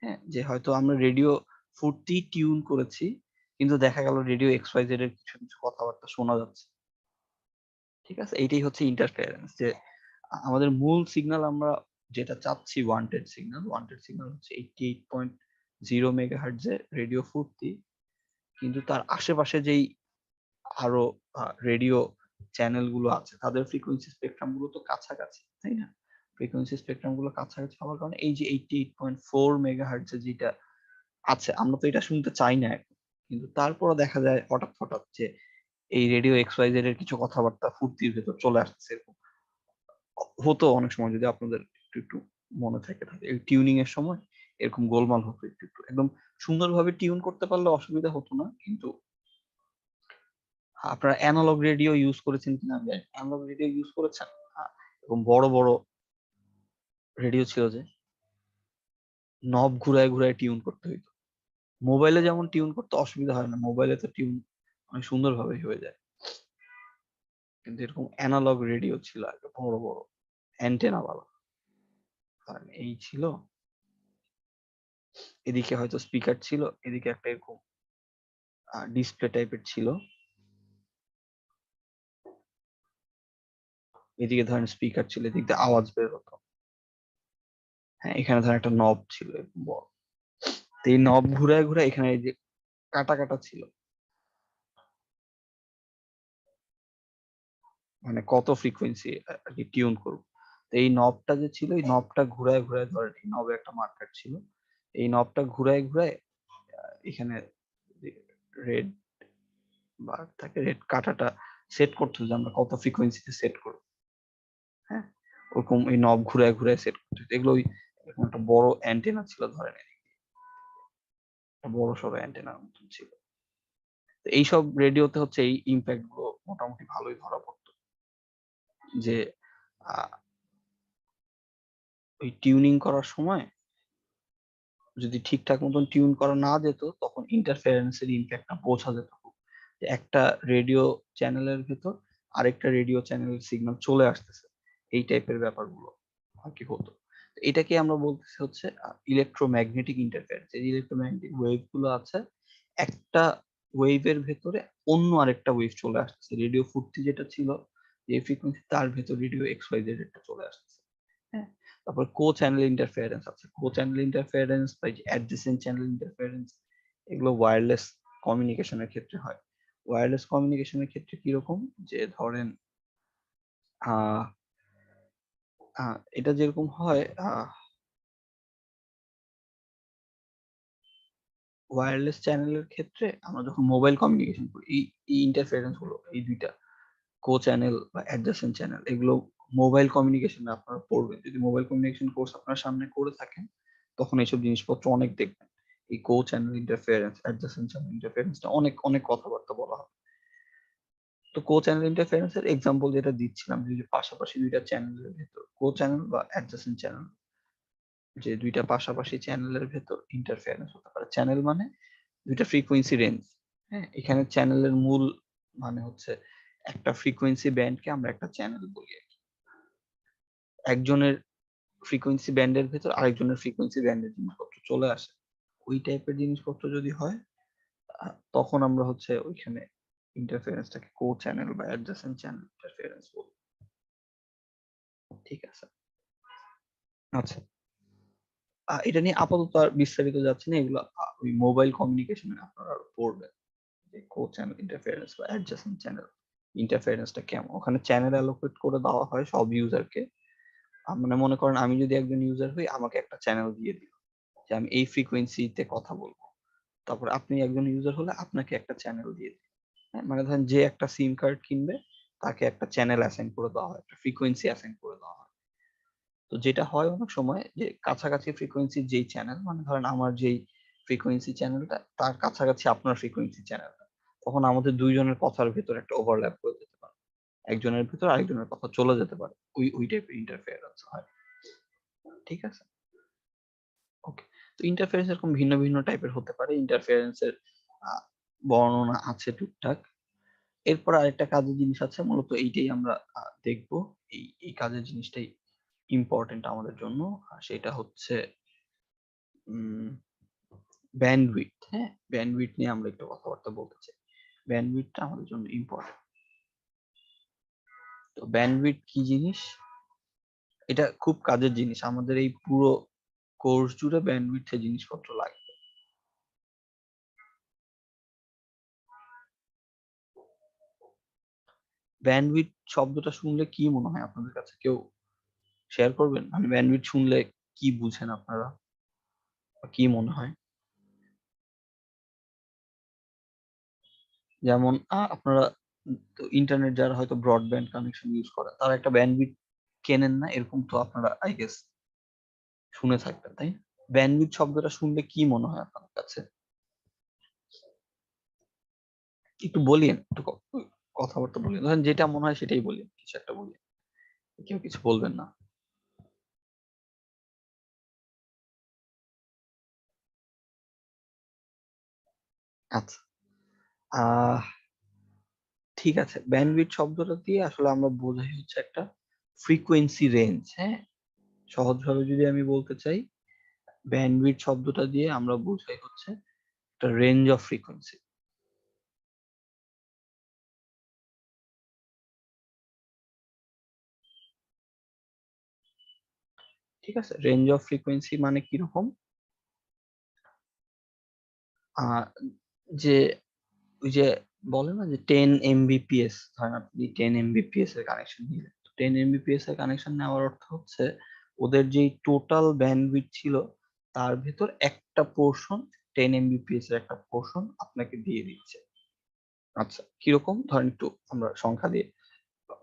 হ্যাঁ, যে হয়তো আমরা রেডিও ফুর্তি টিউন করেছি, কিন্তু দেখা গেল রেডিও এক্স ওয়াই জেড এর কিছু কিছু কথাবার্তা শোনা যাচ্ছে। ঠিক আছে? এইটাই হচ্ছে ইন্টারফেয়ারেন্স, যে আমাদের মূল সিগন্যাল আমরা যেটা চাচ্ছি, ওয়ান্টেড সিগন্যাল হচ্ছে 88.0 মেগাহার্টজ এর রেডিও ফুর্তি, কিন্তু তার আশেপাশে যেই আরো রেডিও চ্যানেল গুলো আছে, তাদের ফ্রিকোয়েন্সি স্পেকট্রাম গুলো তো কাছাকাছি, তাই না? ফ্রিকোয়েন্সি স্পেকট্রাম গুলো কাছাকাছি হওয়ার কারণে এই যে 88.4 মেগাহার্টজ এর যেটা আছে, আমরা তো এটা শুনতে চাই না এখন, কিন্তু তারপরও দেখা যায় হঠাৎ হঠাৎ যে এই রেডিও এক্স ওয়াই জেড এর কিছু কথাবার্তা ফুর্তির ভেতর চলে আসছে। এরকম হতো অনেক সময়, যদি আপনাদের একটু একটু মনে থেকে থাকে, এই টিউনিং এর সময় এরকম গোলমাল হতো একটু একটু। একদম সুন্দরভাবে টিউন করতে পারলে অসুবিধা হতো না, কিন্তু আপনারা অ্যানালগ রেডিও ইউজ করেছেন কিনা আমি জানি, অ্যানালগ রেডিও ইউজ করেছেন? এরকম বড় বড় রেডিও ছিল, যে নব ঘুরায় ঘুরায় টিউন করতে হইতো। মোবাইলে যেমন টিউন করতে অসুবিধা হয় না, মোবাইলে তো টিউন অনেক সুন্দরভাবে হয়ে যায়, কিন্তু এরকম অ্যানালগ রেডিও ছিল আগে, বড় বড় অ্যান্টেনা ওয়ালা। আর এই ছিল। এদিকে হয়তো স্পিকার ছিল, এদিকে একটা এরকম ডিসপ্লে টাইপের ছিল, এদিকে ধরেন স্পিকার ছিল, এদিক দিয়ে আওয়াজ বের হতো। হ্যাঁ, এখানে ধরেন একটা নব ছিল এরকম বড়। তো এই নব ঘুরায় ঘুরায় এখানে এই যে কাটা কাটা ছিল, মানে কত ফ্রিকোয়েন্সি আর কি টিউন করবো। তো এই নবটা যে ছিল, এই নবটা ঘুরায় ঘুরায় ধরেন এই নবে একটা মার্কার ছিল, এই নবটা ঘুরায় ঘুরায় এখানে রেড বার থাকে, রেড কাটাটা সেট করতে যে আমরা কত ফ্রিকোয়েন্সিতে সেট করবো। হ্যাঁ, ওরকম এই নব ঘুরায় ঘুরায় সেট করতে হতো। এগুলো এরকম একটা বড় অ্যান্টেনা ছিল, ধরেন একটা বড় সড়ো অ্যান্টেনার মতন ছিল। তো এইসব রেডিওতে হচ্ছে এই ইম্প্যাক্ট গুলো মোটামুটি ভালোই ধরা পড়তো, যে আহ, ওই টিউনিং করার সময় যদি ঠিকঠাক মতন টিউন করা না যেত, তখন ইন্টারফারেন্সের ইম্প্যাক্টটা বোঝা যেত খুব। যে একটা রেডিও চ্যানেলের ভেতর আরেকটা রেডিও চ্যানেলের সিগন্যাল চলে আসতেছে, এই টাইপের ব্যাপারগুলো আর কি হতো। তো এটাকে আমরা বলতেছি হচ্ছে ইলেকট্রোম্যাগনেটিক ইন্টারফারেন্স। এই ইলেকট্রোম্যাগনেটিক ওয়েভ গুলো আছে, একটা ওয়েভের ভেতরে অন্য আরেকটা ওয়েভ চলে আসতেছে। রেডিও ফুর্তি যেটা ছিল যে ফ্রিকোয়েন্সি, তার ভেতর রেডিও এক্স ওয়াই জেড একটা চলে আসতেছে। হ্যাঁ, তারপর কো চ্যানেল ইন্টারফেয়ারেন্স আছে। কো চ্যানেল ইন্টারফেয়ারেন্স বা অ্যাডজেসেন্ট চ্যানেল ইন্টারফেয়ারেন্স, এগুলো ওয়্যারলেস কমিউনিকেশনের ক্ষেত্রে হয়। ওয়্যারলেস কমিউনিকেশনের ক্ষেত্রে কিরকম, যে ধরেন আহ এটা যেরকম হয়, ওয়্যারলেস চ্যানেলের ক্ষেত্রে আমরা যখন মোবাইল কমিউনিকেশন করি, এই ইন্টারফেয়ারেন্স গুলো, এই দুইটা কো চ্যানেল বা অ্যাডজেসেন্ট চ্যানেল, এগুলো মোবাইল কমিউনিকেশনে আপনারা পড়বেন। যদি মোবাইল কমিউনিকেশন কোর্স আপনারা সামনে করে থাকেন, তখন এইসব জিনিসপত্র অনেক দেখবেন। এই কো চ্যানেল ইন্টারফেয়ারেন্স, অ্যাডজেসেন্ট চ্যানেল ইন্টারফেয়ারেন্সটা অনেক অনেক কথাবার্তা বলা হয়। তো কো চ্যানেল ইন্টারফেয়ারেন্স এর এক্সাম্পল যেটা দিচ্ছিলাম, যে পাশাপাশি দুইটা চ্যানেলের ভেতর কো চ্যানেল বা অ্যাডজেসেন্ট চ্যানেল, যে দুইটা পাশাপাশি চ্যানেলের ভেতর ইন্টারফেয়ারেন্স হতে পারে। চ্যানেল মানে দুইটা ফ্রিকোয়েন্সি রেঞ্জ। হ্যাঁ, এখানে চ্যানেলের মূল মানে হচ্ছে একটা ফ্রিকোয়েন্সি ব্যান্ডকে আমরা একটা চ্যানেল বলি আর কি। একজনের ফ্রিকোয়েন্সি ব্যান্ডের ভেতর আরেকজনের ফ্রিকোয়েন্সি ব্যান্ডের জিনিসপত্র চলে আসে, ওই টাইপের জিনিসপত্র যদি হয়, তখন আমরা হচ্ছে ওইখানে ইন্টারফারেন্সটাকে কো চ্যানেল বা অ্যাডজেসেন্ট চ্যানেল ইন্টারফারেন্স বলি। ঠিক আছে, আচ্ছা। এটা নিয়ে আপাতত আর বিস্তারিত যাচ্ছে না, এগুলো ওই মোবাইল কমিউনিকেশনে আপনারা পড়বেন, যে কো চ্যানেল ইন্টারফারেন্স বা অ্যাডজেসেন্ট চ্যানেল ইন্টারফারেন্সটা কেমন। ওখানে চ্যানেল অ্যালোকেট করে দেওয়া হয় সব ইউজারকে। মানে মনে করেন আমি যদি একজন ইউজার হই, আমাকে একটা চ্যানেল দিয়ে দিল যে আমি এই ফ্রিকোয়েন্সিতে কথা বলবো। তারপর আপনি একজন ইউজার হলে আপনাকে একটা চ্যানেল দিয়ে দিবে। হ্যাঁ, মানে ধরেন যে একটা সিম কার্ড কিনবে, তাকে একটা চ্যানেল অ্যাসাইন করে দেওয়া হয়, একটা ফ্রিকোয়েন্সি অ্যাসাইন করে দেওয়া হয়। তো যেটা হয় অনেক সময়, যে কাছাকাছি ফ্রিকোয়েন্সির যেই চ্যানেল, মানে ধরেন আমার যেই ফ্রিকোয়েন্সি চ্যানেলটা, তার কাছাকাছি আপনার ফ্রিকোয়েন্সি চ্যানেলটা, তখন আমাদের দুইজনের কথার ভিতরে একটা ওভারল্যাপ করে যেতে পারে, একজনের ভিতর আরেকজনের কথা চলে যেতে পারে, ওই টাইপের ইন্টারফেয়ারেন্স হয়। ঠিক আছে, ওকে। তো ইন্টারফেরেন্স এরকম ভিন্ন ভিন্ন টাইপের হতে পারে। ইন্টারফেরেন্সের বর্ণনা আছে টুকটাক। এরপর আরেকটা কাজের জিনিস আছে, মূলত এইটাই আমরা দেখবো। এই কাজের জিনিসটাই ইম্পর্টেন্ট আমাদের জন্য। সেটা হচ্ছে ব্যান্ডউইথ। হ্যাঁ, ব্যান্ডউইথ নিয়ে আমরা একটু কথাবার্তা বলতে চাই। ব্যান্ডউইথটা আমাদের জন্য ইম্পর্টেন্ট। তো ব্যান্ডউইথ কি জিনিস, এটা খুব কাজের জিনিস। আমাদের এই পুরো কোর্স জুড়ে ব্যান্ডউইথের জিনিসপত্র লাগে। ব্যান্ডউইথ শব্দটা শুনলে কি মনে হয় আপনাদের কাছে? কেউ শেয়ার করবেন? মানে ব্যান্ডউইথ শুনলে কি বুঝেন আপনারা, বা কি মনে হয়? যেমন আপনারা তো ইন্টারনেট, যারা হয়তো ব্রডব্যান্ড কানেকশন ইউজ করে, তারা একটা ব্যান্ডউইথ কেনেন না? এরকম তো আপনারা আই গেস শুনে থাকবেন, তাই না? ব্যান্ডউইথ শব্দটা শুনলে কি মনে হয় আপনার কাছে? একটু বলিয়েন, একটু কথাবার্তা বলিয়েন। ধরেন যেটা মনে হয় সেটাই বলিয়েন, কিছু একটা বলিয়েন। কেউ কিছু বলবেন না। আচ্ছা, আহ ঠিক আছে। ব্যান্ডউইথ শব্দটা দিয়ে আসলে আমরা বোঝাই হচ্ছে একটা ফ্রিকোয়েন্সি রেঞ্জ। হ্যাঁ, সহজভাবে যদি আমি বলতে চাই, ব্যান্ডউইথ শব্দটা দিয়ে আমরা বোঝাই হচ্ছে একটা রেঞ্জ অফ ফ্রিকোয়েন্সি। ঠিক আছে, রেঞ্জ অফ ফ্রিকোয়েন্সি মানে কিরকম, যে ওই যে বলে না যে 10 Mbps, ধরেন আপনি 10 Mbps এর কানেকশন নিলেন, 10 Mbps এর কানেকশন নেওয়ার অর্থ হচ্ছে ওদের যেই টোটাল ব্যান্ডউইথ ছিল তার ভেতর একটা পোর্শন, 10 Mbps এর একটা পোর্শন আপনাকে দিয়ে দিচ্ছে। আচ্ছা কিরকম, ধরেন একটু আমরা সংখ্যা দিয়ে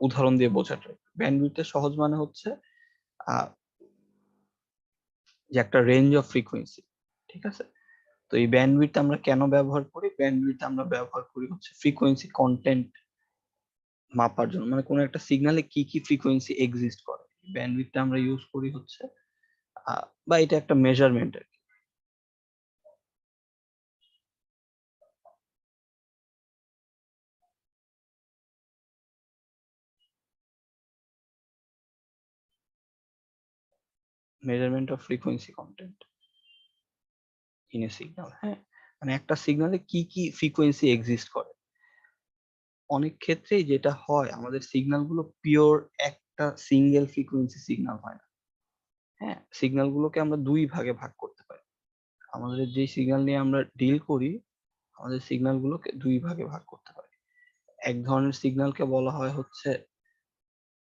উদাহরণ দিয়ে বোঝার ট্রাই করি। ব্যান্ডউইথের সহজ মানে হচ্ছে আহ, যে একটা রেঞ্জ অফ ফ্রিকোয়েন্সি। ঠিক আছে, তো এই ব্যান্ডউইথ আমরা কেন ব্যবহার করি, ব্যান্ডউইথ আমরা ব্যবহার করি হচ্ছে ফ্রিকোয়েন্সি কন্টেন্ট মাপার জন্য, মানে কোনো একটা সিগনালে কি কি ফ্রিকোয়েন্সি এক্সিস্ট করে ব্যান্ডউইথটা আমরা ইউজ করি হচ্ছে, বা এটা একটা মেজারমেন্ট আর কি। Measurement of frequency contained in a signal. হ্যাঁ, মানে একটা সিগনালে কি কি ফ্রিকোয়েন্সি এক্সিস্ট করে। অনেক ক্ষেত্রেই যেটা হয় আমাদের সিগন্যাল গুলো পিওর একটা সিঙ্গেল ফ্রিকোয়েন্সি সিগন্যাল হয় না। হ্যাঁ, সিগন্যাল গুলোকে আমরা দুই ভাগে ভাগ করতে পারি। আমাদের যে সিগন্যাল নিয়ে আমরা ডিল করি, আমাদের সিগন্যাল গুলোকে দুই ভাগে ভাগ করতে পারি। এক ধরনের সিগন্যালকে বলা হয় হচ্ছে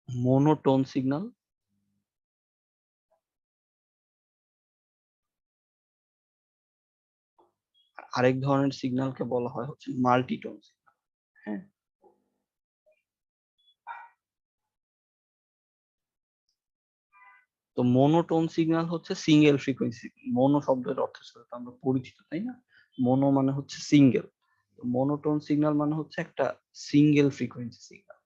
মোনোটোন সিগন্যাল, আরেক ধরনের সিগন্যালকে বলা হয় হচ্ছে মাল্টিটোন সিগন্যাল। হ্যাঁ, তো মোনোটোন সিগন্যাল হচ্ছে সিঙ্গেল ফ্রিকোয়েন্সি। মোনো শব্দের অর্থের সাথে তো আমরা পরিচিত, তাই না? মোনো মানে হচ্ছে সিঙ্গেল, মোনোটোন সিগন্যাল মানে হচ্ছে একটা সিঙ্গেল ফ্রিকোয়েন্সি সিগন্যাল।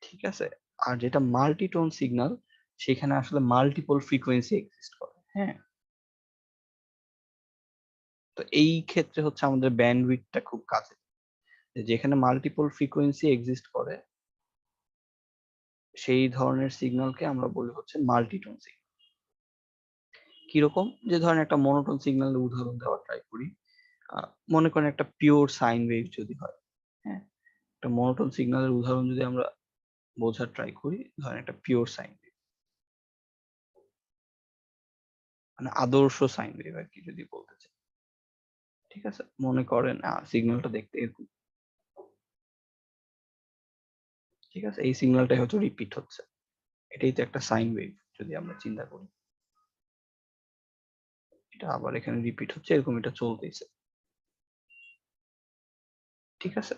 ঠিক আছে, আর যেটা মাল্টিটোন সিগন্যাল সেখানে আসলে মাল্টিপল ফ্রিকোয়েন্সি এক্সিস্ট করে। হ্যাঁ, তো এই ক্ষেত্রে হচ্ছে আমাদের ব্যান্ডউইথটা খুব কাজে, যেখানে মাল্টিপল ফ্রিকোয়েন্সি এক্সিস্ট করে সেই ধরনের সিগন্যালকে আমরা বলি হচ্ছে মাল্টিটোন সিগন্যাল। কিরকম, যে ধরেন একটা মনোটোন সিগন্যালের উদাহরণ দেওয়ার ট্রাই করি। মনে করেন একটা পিওর সাইন ওয়েভ যদি হয়। হ্যাঁ, একটা মনোটোন সিগন্যালের উদাহরণ যদি আমরা বোঝার ট্রাই করি, ধরেন একটা পিওর সাইন ওয়েভ, মানে আদর্শ সাইন ওয়েভ আর কি যদি বলতে চাই। ঠিক আছে, মনে করেন সিগন্যালটা দেখতে এরকম। ঠিক আছে, এই সিগন্যালটাই হয়তো রিপিট হচ্ছে, এটাই তো একটা সাইন ওয়েভ যদি আমরা চিন্তা করি। এটা আবার এখানে রিপিট হচ্ছে, এরকম এটা চলতেছে। ঠিক আছে,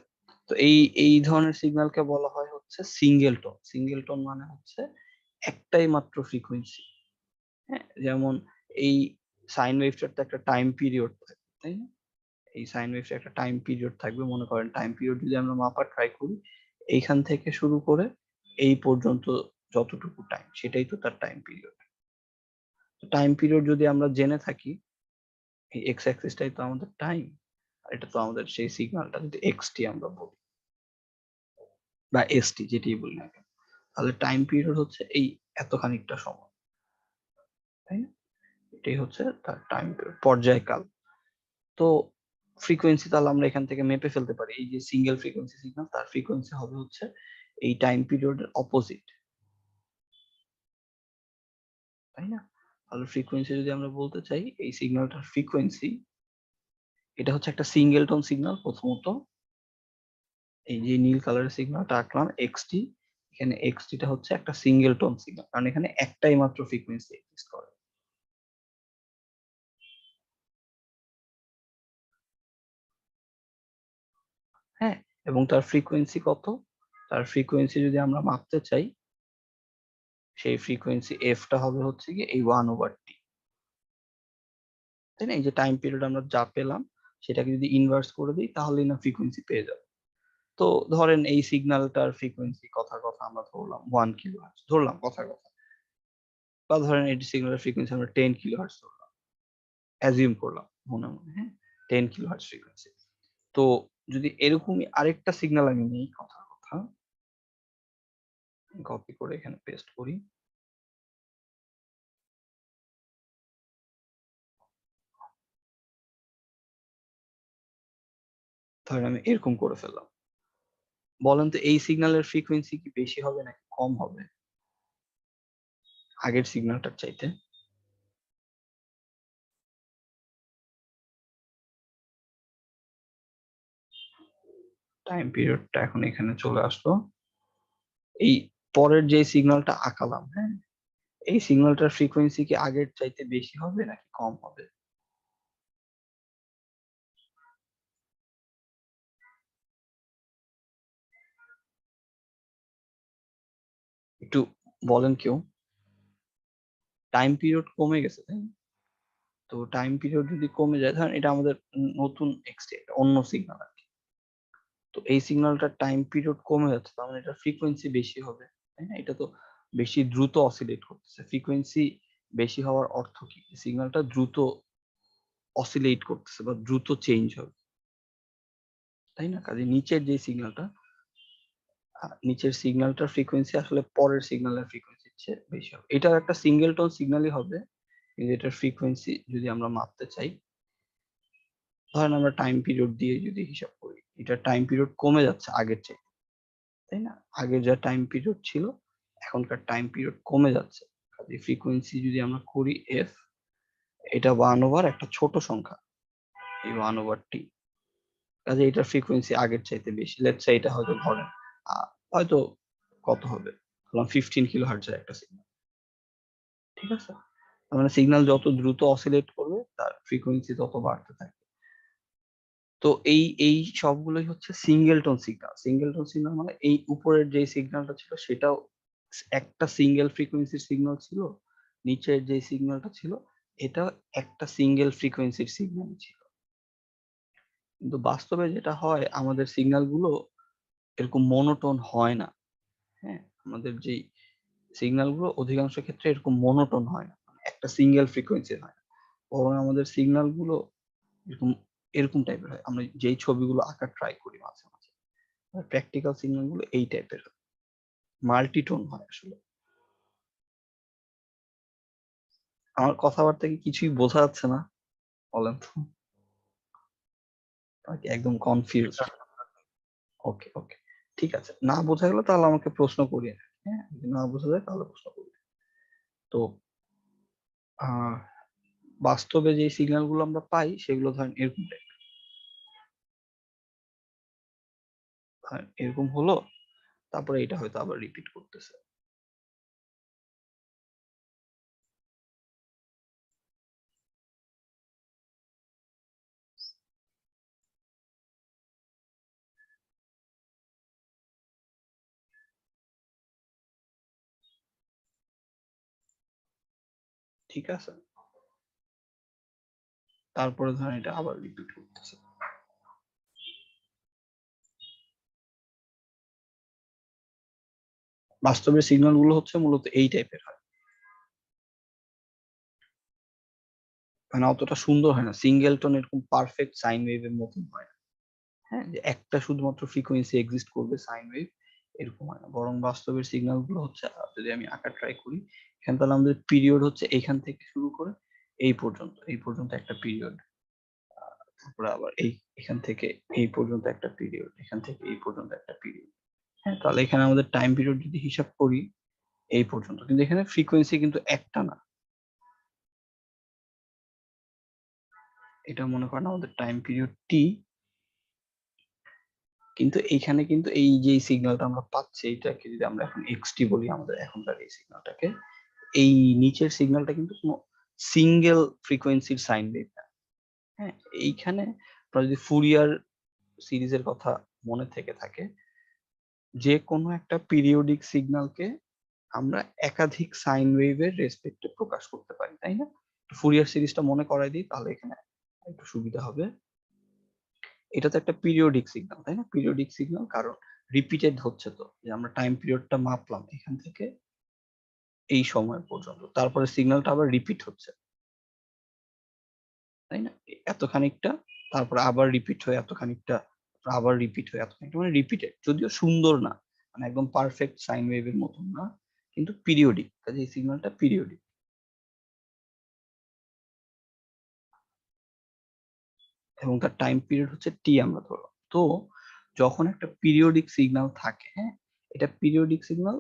তো এই এই ধরনের সিগন্যালকে বলা হয় হচ্ছে সিঙ্গেল টোন। সিঙ্গেল টোন মানে হচ্ছে একটাই মাত্র ফ্রিকোয়েন্সি। হ্যাঁ, যেমন এই সাইন ওয়েভটার তো একটা টাইম পিরিয়ড থাকে, তাই না? এই সাইন ওয়েভটা একটা টাইম পিরিয়ড থাকবে, মনে করেন টাইম পিরিয়ড যদি আমরা মাপার ট্রাই করি, এইখান থেকে শুরু করে এই পর্যন্ত যতটুকু টাইম সেটাই তো তার টাইম পিরিয়ড। টাইম পিরিয়ড যদি আমরা জেনে থাকি, এই এক্স অ্যাক্সিসটাই তো আমাদের টাইম, আর এটা তো আমাদের সেই সিগন্যালটা যদি এক্সটি আমরা বলি বা এসটি যেটাই বলি না কেন, তাহলে টাইম পিরিয়ড হচ্ছে এই এত খানিকটা সময়, তাই না? এটাই হচ্ছে তার টাইম পিরিয়ড, পর্যায়কাল। তো ফ্রিকোয়েন্সি তাহলে আমরা এখান থেকে মেপে ফেলতে পারি, এই যে সিঙ্গেল ফ্রিকোয়েন্সি সিগন্যাল তার ফ্রিকোয়েন্সি হবে হচ্ছে এই টাইম পিরিয়ডের অপোজিট, তাই না? তাহলে ফ্রিকোয়েন্সি যদি আমরা বলতে চাই এই সিগন্যালটার ফ্রিকোয়েন্সি, এটা হচ্ছে একটা সিঙ্গেল টোন সিগন্যাল প্রথমত। এই যে নীল কালারের সিগন্যালটা আঁকলাম এক্সটি, এখানে এক্সটিটা হচ্ছে একটা সিঙ্গেল টোন সিগন্যাল, কারণ এখানে একটাই মাত্র ফ্রিকোয়েন্সি এক্সিস্ট করে। হ্যাঁ, এবং তার ফ্রিকোয়েন্সি কত, তার ফ্রিকোয়েন্সি যদি আমরা মাপতে চাই, সেই ফ্রিকোয়েন্সি এফটা হবে হচ্ছে কি এই 1/t, তাই না? এই যে টাইম পিরিয়ড আমরা যা পেলাম সেটাকে যদি ইনভার্স করে দিই তাহলেই না ফ্রিকোয়েন্সি পেয়ে যাবো। তো ধরেন এই সিগন্যালটার ফ্রিকোয়েন্সি কথার কথা আমরা ধরলাম 1 কিলোহার্টজ, ধরলাম কথার কথা, বা ধরেন এই সিগন্যালের ফ্রিকোয়েন্সি আমরা 10 কিলোহার্টজ ধরলাম, অ্যাজিউম করলাম মনে মনে, হ্যাঁ, 10 কিলোহার্টজ ফ্রিকোয়েন্সি। তো যদি এরকমই আরেকটা সিগন্যাল আমি নেই কথার কথা, কপি করে এখানে পেস্ট করি। ধরেন আমি এরকম করে ফেললাম। বলেন তো এই সিগন্যালের ফ্রিকোয়েন্সি কি বেশি হবে নাকি কম হবে আগের সিগন্যালটার চাইতে? টাইম পিরিয়ডটা এখন এখানে চলে আসলো। এই পরের যে সিগন্যালটা আঁকালাম, হ্যাঁ, এই সিগন্যালটার ফ্রিকোয়েন্সি কি আগের চাইতে বেশি হবে নাকি কম হবে? একটু বলেন কেউ। টাইম পিরিয়ড কমে গেছে, তাই না? তো টাইম পিরিয়ড যদি কমে যায়, ধরেন এটা আমাদের নতুন অন্য সিগন্যাল আর কি। তো এই সিগন্যালটার টাইম পিরিয়ড কমে যাচ্ছে, তার মানে এটা ফ্রিকোয়েন্সি বেশি হবে, তাই না? এটা তো বেশি দ্রুত অসিলেট করতেছে। ফ্রিকোয়েন্সি বেশি হওয়ার অর্থ কি? সিগন্যালটা দ্রুত অসিলেট করতেছে বা দ্রুত চেঞ্জ হবে, তাই না? কাজে নিচের সিগন্যালটার ফ্রিকোয়েন্সি আসলে পরের সিগন্যালের ফ্রিকোয়েন্সির চেয়ে বেশি হবে। এটাও একটা সিঙ্গেল টোন সিগন্যালই হবে, কিন্তু এটার ফ্রিকোয়েন্সি যদি আমরা মাপতে চাই, ধরেন আমরা টাইম পিরিয়ড দিয়ে যদি হিসাব করি, এটা টাইম পিরিয়ড কমে যাচ্ছে আগের চেয়ে, তাই না? আগের যা টাইম পিরিয়ড ছিল এখনকার টাইম পিরিয়ড কমে যাচ্ছে। কাজে ফ্রিকোয়েন্সি যদি আমরা করি এফ, এটা 1/, একটা ছোট সংখ্যা, এই 1/t। কাজে এটার ফ্রিকোয়েন্সি আগের চাইতে বেশি। লেটস সে এটা হয়তো ধরেন হয়তো কত হবে, ধরলাম 15 কিলোহার্টজ এর একটা সিগন্যাল, ঠিক আছে? তার মানে সিগন্যাল যত দ্রুত অসিলেট করবে তার ফ্রিকোয়েন্সি তত বাড়তে থাকে। তো এই সবগুলোই হচ্ছে single tone signal. Single tone signal মানে এই উপরের যে সিগন্যালটা ছিল সেটাও একটা সিঙ্গেল ফ্রিকোয়েন্সির সিগন্যাল ছিল, নিচের যে সিগন্যালটা ছিল এটাও একটা সিঙ্গেল ফ্রিকোয়েন্সির সিগন্যাল ছিল। কিন্তু বাস্তবে যেটা হয়, আমাদের সিগন্যাল গুলো এরকম মনোটোন হয় না। হ্যাঁ, আমাদের যেই সিগন্যাল গুলো অধিকাংশ ক্ষেত্রে এরকম মনোটোন হয় না, একটা সিঙ্গেল ফ্রিকোয়েন্সি হয় না, বরং আমাদের সিগন্যাল গুলো এরকম এরকম টাইপের হয়। আমরা যেই ছবিগুলো আঁকার ট্রাই করি মাঝে মাঝে, প্র্যাকটিক্যাল সিগন্যাল গুলো এই টাইপের হয়, মাল্টিটোন হয় আসলে। আমার কথাবার্তা কি কিছুই বোঝা যাচ্ছে না? বলেন তো, নাকি একদম কনফিউজ? ওকে ওকে, ঠিক আছে। না বোঝা গেলে তাহলে আমাকে প্রশ্ন করিয়ে নেন। হ্যাঁ, যদি না বোঝা যায় তাহলে প্রশ্ন করিয়ে। তো আহ বাস্তবে যে সিগন্যাল গুলো আমরা পাই সেগুলো ধরেন এরকম টাইপ, এরকম হলো, তারপরে এটা হয়তো আবার রিপিট করতেছে। ঠিক আছে, তারপরে ধরেন এটা আবার রিপিট করতেছে। বাস্তবের সিগন্যাল গুলো হচ্ছে মূলত এই টাইপের হয়, মানে অতটা সুন্দর হয় না। সিঙ্গেল টোন এরকম পারফেক্ট সাইন ওয়েভের মতন হয় না। হ্যাঁ, যে একটা শুধুমাত্র ফ্রিকোয়েন্সি এক্সিস্ট করবে সাইন ওয়েভ, এরকম হয় না। বরং বাস্তবের সিগন্যাল গুলো হচ্ছে, যদি আমি আঁকা ট্রাই করি, এখানে তাহলে আমাদের পিরিয়ড হচ্ছে এখান থেকে শুরু করে এই পর্যন্ত একটা পিরিয়ড, তারপরে আবার এখান থেকে এই পর্যন্ত একটা পিরিয়ড, এখান থেকে এই পর্যন্ত একটা পিরিয়ড। হ্যাঁ, তাহলে এখানে আমাদের টাইম পিরিয়ড যদি হিসাব করি এই পর্যন্ত, কিন্তু এখানে ফ্রিকোয়েন্সি কিন্তু একটা না। এটা মনে করেন আমাদের টাইম পিরিয়ড টি, কিন্তু এইখানে কিন্তু এই যে সিগন্যালটা আমরা পাচ্ছি এটাকে যদি আমরা এখন এক্সটি বলি, আমাদের এখনকার এই সিগন্যালটাকে, এই নিচের সিগন্যালটা কিন্তু কোনো সিঙ্গেল ফ্রিকোয়েন্সির সাইন ওয়েভ না। হ্যাঁ, এইখানে আপনারা যদি ফুরিয়ার সিরিজের কথা মনে থেকে থাকে, যে কোনো একটা পিরিয়ডিক সিগন্যালকে আমরা একাধিক সাইন ওয়েভের রেসপেক্টে প্রকাশ করতে পারি, তাই না? ফুরিয়ার সিরিজটা মনে করাই দিই, তাহলে এখানে একটু সুবিধা হবে। এটা তো একটা পিরিয়ডিক সিগন্যাল, তাই না? পিরিয়ডিক সিগন্যাল কারণ রিপিটেড হচ্ছে, তো যে আমরা টাইম পিরিয়ডটা মাপলাম এখান থেকে এই সময় পর্যন্ত, তারপরে সিগন্যালটা আবার রিপিট হচ্ছে, তাই না? এত খানিকটা, তারপরে আবার রিপিট হয়ে এত খানিকটা, আবার রিপিট হয়ে এত খানিকটা, মানে রিপিটেড, যদিও সুন্দর না, মানে একদম পারফেক্ট সাইন ওয়েভের মতন না, কিন্তু পিরিয়ডিক, কাজে এই সিগন্যালটা পিরিয়ডিক। এবং তার টাইম পিরিয়ড হচ্ছে টি আমরা ধরলাম। তো যখন একটা পিরিয়ডিক সিগন্যাল থাকে, হ্যাঁ, এটা পিরিয়ডিক সিগন্যাল,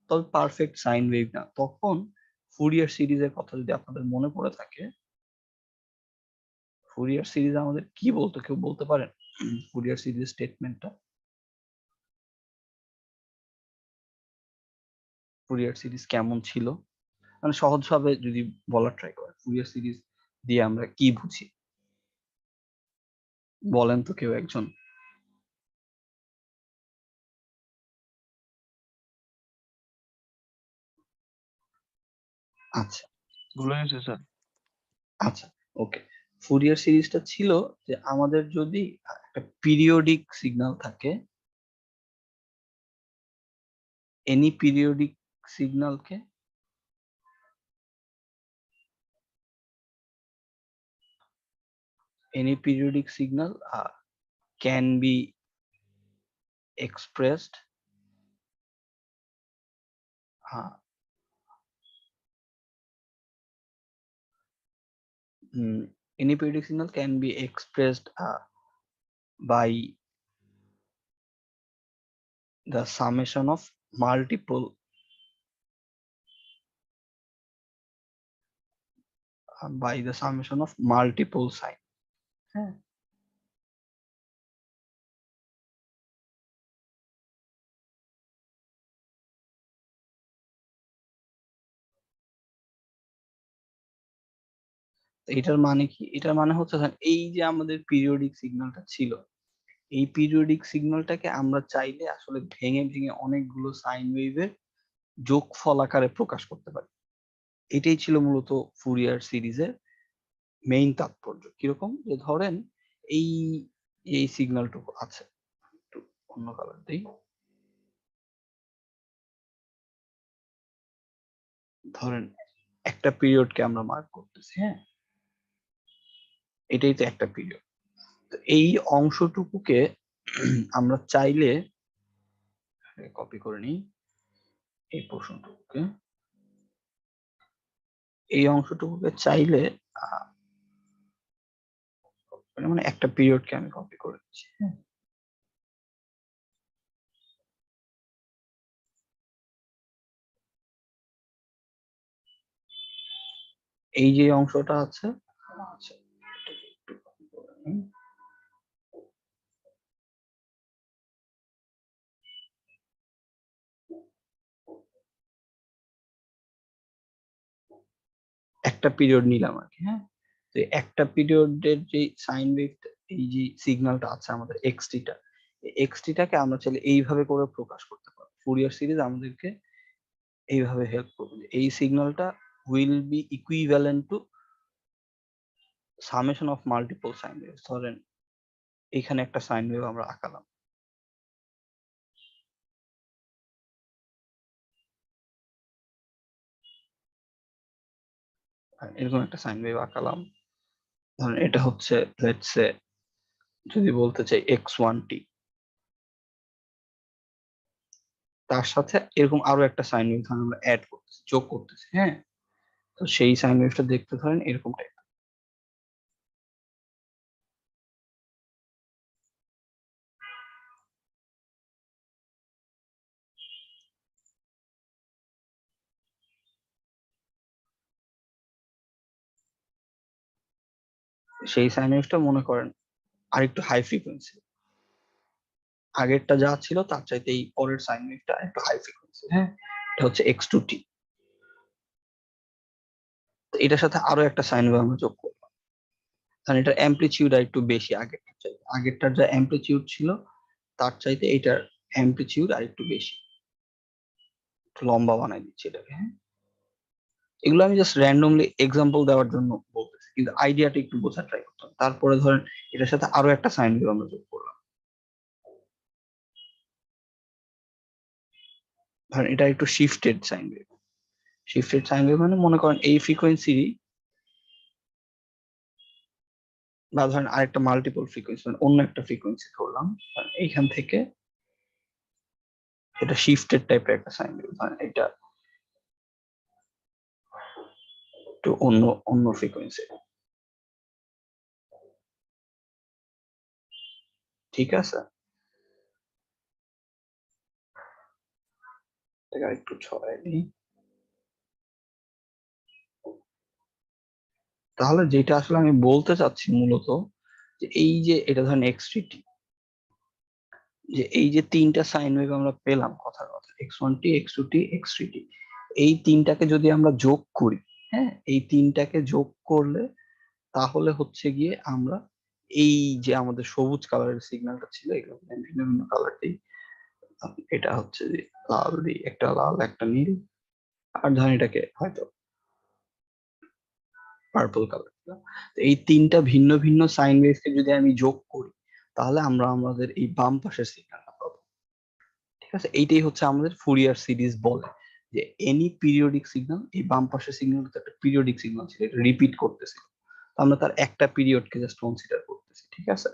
তবে পারফেক্ট সাইন ওয়েভ না, তখন ফুরিয়ার সিরিজের কথা যদি আপনাদের মনে পড়ে থাকে, ফুরিয়ার সিরিজ আমাদের কি বলতো, কেউ বলতে পারেন ফুরিয়ার সিরিজ স্টেটমেন্টটা? ফুরিয়ার সিরিজ কেমন ছিল, মানে সহজভাবে যদি বলার ট্রাই করেন, ফুরিয়ার সিরিজ দিয়ে আমরা কি বুঝি, বলেন তো কেউ একজন। আচ্ছা ভুলে গেছি স্যার। আচ্ছা, ওকে। ফুরিয়ার সিরিজটা ছিল যে আমাদের যদি একটা পিরিয়ডিক সিগন্যাল থাকে, এনি পিরিয়ডিক সিগন্যালকে any periodic signal can be expressed uh, any periodic signal can be expressed by the summation of multiple sign, হ্যাঁ। এটার মানে কি, এটার মানে হচ্ছে এই যে আমাদের পিরিয়ডিক সিগন্যালটা ছিল, এই পিরিয়ডিক সিগন্যালটাকে আমরা চাইলে আসলে ভেঙে ভেঙে অনেকগুলো সাইন ওয়েভের যোগফল আকারে প্রকাশ করতে পারি। এটাই ছিল মূলত ফুরিয়ার সিরিজের মেইন তাৎপর্য। কিরকম, যে ধরেন এই এই সিগন্যালটুকু আছে, একটু অন্য কালার দিই, ধরেন একটা পিরিয়ডকে আমরা মার্ক করতেছি, হ্যাঁ, এটাই তো একটা পিরিয়ড। তো এই অংশটুকুকে আমরা চাইলে কপি করে নিই, এই প্রশ্নটুকুকে, এই অংশটুকুকে চাইলে মানে একটা পিরিয়ডকে আমি কপি করে দিচ্ছি, হ্যাঁ, এই যে অংশটা আছে, আচ্ছা, এটাকে একটু copy করে নিই। একটা পিরিয়ড নিলাম আর কি, হ্যাঁ। তো একটা পিরিয়ডের যে সাইন ওয়েভ, এই যে সিগন্যালটা আছে আমাদের এক্সটিটা, এক্সটিটাকে আমরা চাইলে এইভাবে করে প্রকাশ করতে পারবো। ফুরিয়ার সিরিজ আমাদেরকে এইভাবে হেল্প করবে, এই সিগন্যালটা will be equivalent to summation of multiple sine wave. ধরেন এখানে একটা সাইন ওয়েভ আমরা আঁকালাম, এরকম একটা সাইন ওয়েভ আঁকালাম, ধরেন এটা হচ্ছে লেটস সে, যদি বলতে চাই x1t, তার সাথে এরকম আরো একটা সাইন ওয়েভ ধরেন আমরা অ্যাড করতেছি, যোগ করতেছি, হ্যাঁ। তো সেই সাইন ওয়েভটা দেখতে ধরেন এরকম টাইপ। সেই সাইন ওয়েভটা মনে করেন আরেকটু হাই ফ্রিকোয়েন্সি, আগেরটা যা ছিল তার চাইতে এই পরের সাইন ওয়েভটা একটু হাই ফ্রিকোয়েন্সি, হ্যাঁ, এটা হচ্ছে x2t। তো এটার সাথে আরো একটা সাইন ওয়েভ আমরা যোগ করলাম, কারণ এটার অ্যামপ্লিটিউড আর একটু বেশি আগেরটার চাইতে, আগেরটার যা অ্যামপ্লিটিউড ছিল তার চাইতে এটার অ্যামপ্লিটিউড আর একটু বেশি, একটু লম্বা বানাই দিচ্ছি এটাকে, হ্যাঁ। এগুলো আমি জাস্ট র্যান্ডমলি এক্সাম্পল দেওয়ার জন্য বলতেছি, কিন্তু আইডিয়াটা একটু বোঝার ট্রাই করতে হবে। তারপরে ধরেন এটার সাথে আরো একটা সাইন ওয়েভ আমরা যোগ করলাম, ধরেন এটা একটু shifted sine wave. Shifted sine wave মানে মনে করেন এই ফ্রিকোয়েন্সি, বা ধরেন আরেকটা মাল্টিপল ফ্রিকোয়েন্সি, মানে অন্য একটা ফ্রিকোয়েন্সি ধরলাম, এইখান থেকে এটা শিফটেড টাইপের একটা সাইন ওয়েভ, মানে এটা একটু অন্য অন্য ফ্রিকোয়েন্সি, ঠিক আছে? এটা একটু ছড়াই দিই। তাহলে যেটা আসলে আমি বলতে চাচ্ছি মূলত, যে এই যে এটা ধরেন এক্স3টি, যে এই যে তিনটা সাইন ওয়েভ আমরা পেলাম কথার কথা, x1t x2t x3t, এই তিনটাকে যদি আমরা যোগ করি, হ্যাঁ, এই তিনটাকে যোগ করলে তাহলে হচ্ছে গিয়ে আমরা এই যে আমাদের সবুজ কালারের সিগন্যালটা ছিল, এগুলো ভিন্ন ভিন্ন কালার দিই, এটা হচ্ছে যে লাল দিই, একটা লাল একটা নীল, আর ধরেন এটাকে হয়তো পার্পল কালার দিলাম। তো এই তিনটা ভিন্ন ভিন্ন সাইন ওয়েভকে যদি আমি যোগ করি, তাহলে আমরা আমাদের এই বাম পাশের সিগন্যালটা পাবো, ঠিক আছে? এইটাই হচ্ছে আমাদের ফুরিয়ার সিরিজ বলে, যে এনি পিরিয়ডিক সিগন্যাল, এই বাম পাশের সিগন্যালটা একটা পিরিয়ডিক সিগন্যাল ছিল, এটা রিপিট করতেছিল, তো আমরা তার একটা পিরিয়ডকে জাস্ট কনসিডার করতেছি, ঠিক আছে?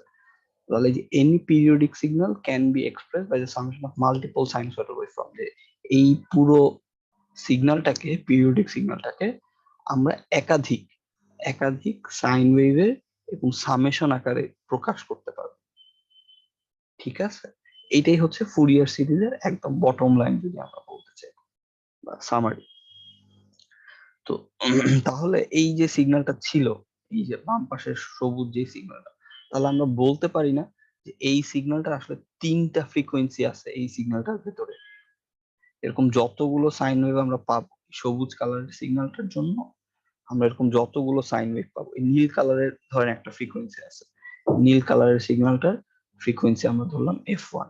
তাহলে যে any periodic signal can be express by the summation of multiple sinusoidal waveform, যে এই পুরো সিগন্যালটাকে, পিরিয়ডিক সিগন্যালটাকে আমরা একাধিক একাধিক সাইন ওয়েভের এবং সামেশন আকারে প্রকাশ করতে পারবো, ঠিক আছে? এটাই হচ্ছে ফুরিয়ার সিরিজের একদম বটম লাইন যদি আমরা বলতে চাই, বা সামারি। তো তাহলে এই যে সিগন্যালটা ছিল, এই যে বাম পাশের সবুজ যে সিগন্যালটা, তাহলে আমরা বলতে পারি না যে এই সিগন্যালটা আসলে তিনটা ফ্রিকোয়েন্সি আছে এই সিগন্যালটার ভেতরে। এরকম যতগুলো সাইন ওয়েভ আমরা পাবো সবুজ কালারের সিগন্যালটার জন্য, আমরা এরকম যতগুলো সাইন ওয়েভ পাবো, এই নীল কালারের ধরেন একটা ফ্রিকোয়েন্সি আছে, নীল কালারের সিগন্যালটার ফ্রিকোয়েন্সি আমরা ধরলাম f1।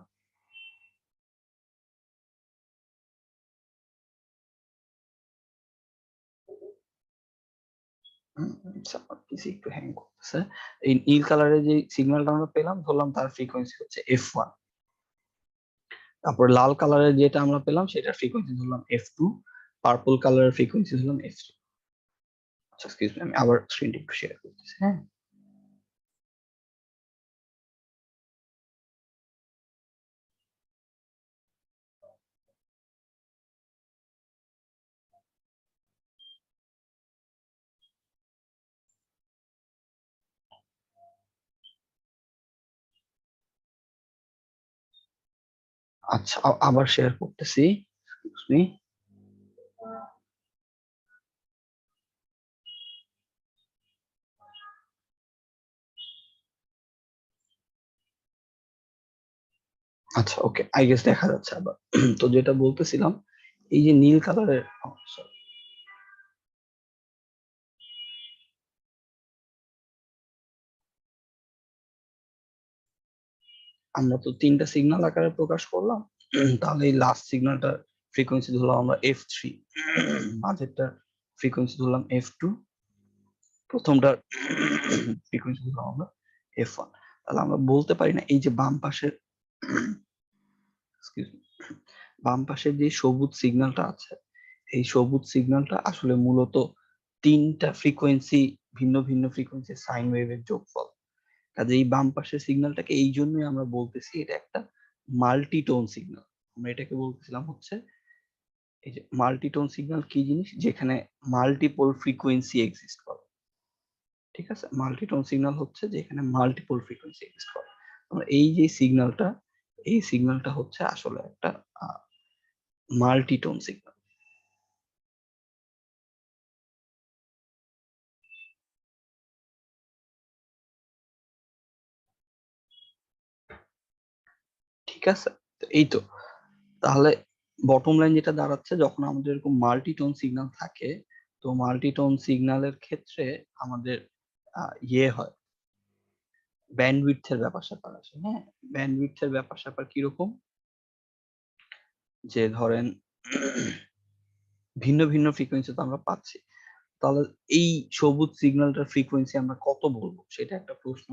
আমার পিসি একটু হ্যাং করতেছে। এই নীল কালারের যে সিগন্যালটা আমরা পেলাম ধরলাম তার ফ্রিকোয়েন্সি হচ্ছে f1। তারপর লাল কালারের যেটা আমরা পেলাম সেটার ফ্রিকোয়েন্সি ধরলাম f2। পার্পল কালারের ফ্রিকোয়েন্সি ধরলাম f3। আচ্ছা এক্সকিউজ মি, আমি আবার স্ক্রিনটা একটু শেয়ার করতেছি, হ্যাঁ। আচ্ছা আবার শেয়ার করতেছি, এক্সকিউজ মি। আচ্ছা ওকে, আই গেস দেখা যাচ্ছে আবার। তো যেটা বলতেছিলাম, এই যে নীল কালারের, আমরা তো তিনটা সিগন্যাল আকারে প্রকাশ করলাম, তাহলে এই লাস্ট সিগন্যালটার ফ্রিকোয়েন্সি ধরলাম আমরা f3, মাঝেরটার ফ্রিকোয়েন্সি ধরলাম f2, প্রথমটার ফ্রিকোয়েন্সি ধরলাম আমরা f1। তাহলে আমরা বলতে পারি না এই যে বাম পাশের, excuse me, বাম পাশের যে সবুজ সিগন্যালটা আছে, এই সবুজ সিগন্যালটা আসলে মূলত তিনটা ফ্রিকোয়েন্সি, ভিন্ন ভিন্ন ফ্রিকোয়েন্সি সাইন ওয়েভের যোগফল। কাজে এই বাম পাশের সিগন্যালটাকে এই জন্যই আমরা বলতেছি এটা একটা মাল্টিটোন সিগন্যাল। আমরা এটাকে বলতেছিলাম হচ্ছে, এই যে মাল্টিটোন সিগন্যাল কি জিনিস, যেখানে মাল্টিপল ফ্রিকোয়েন্সি এক্সিস্ট করে, ঠিক আছে? মাল্টিটোন সিগন্যাল হচ্ছে যেখানে মাল্টিপল ফ্রিকোয়েন্সি এক্সিস্ট করে। আমরা এই যে সিগন্যালটা, এই সিগন্যালটা হচ্ছে আসলে একটা মাল্টিটোন সিগন্যাল, ঠিক আছে? তো এই তো, তাহলে বটম লাইন যেটা দাঁড়াচ্ছে, যখন আমাদের এরকম মাল্টিটোন সিগন্যাল থাকে, তো মাল্টিটোন সিগন্যালের ক্ষেত্রে আমাদের ইয়ে হয়, ব্যান্ডউইডথের ব্যাপার স্যাপার আছে, হ্যাঁ। ব্যান্ডউইডথের ব্যাপার স্যাপার কিরকম, যে ধরেন ভিন্ন ভিন্ন ফ্রিকোয়েন্সি তো আমরা পাচ্ছি, তাহলে এই সবুজ সিগন্যালটার ফ্রিকোয়েন্সি আমরা কত বলবো সেটা একটা প্রশ্ন,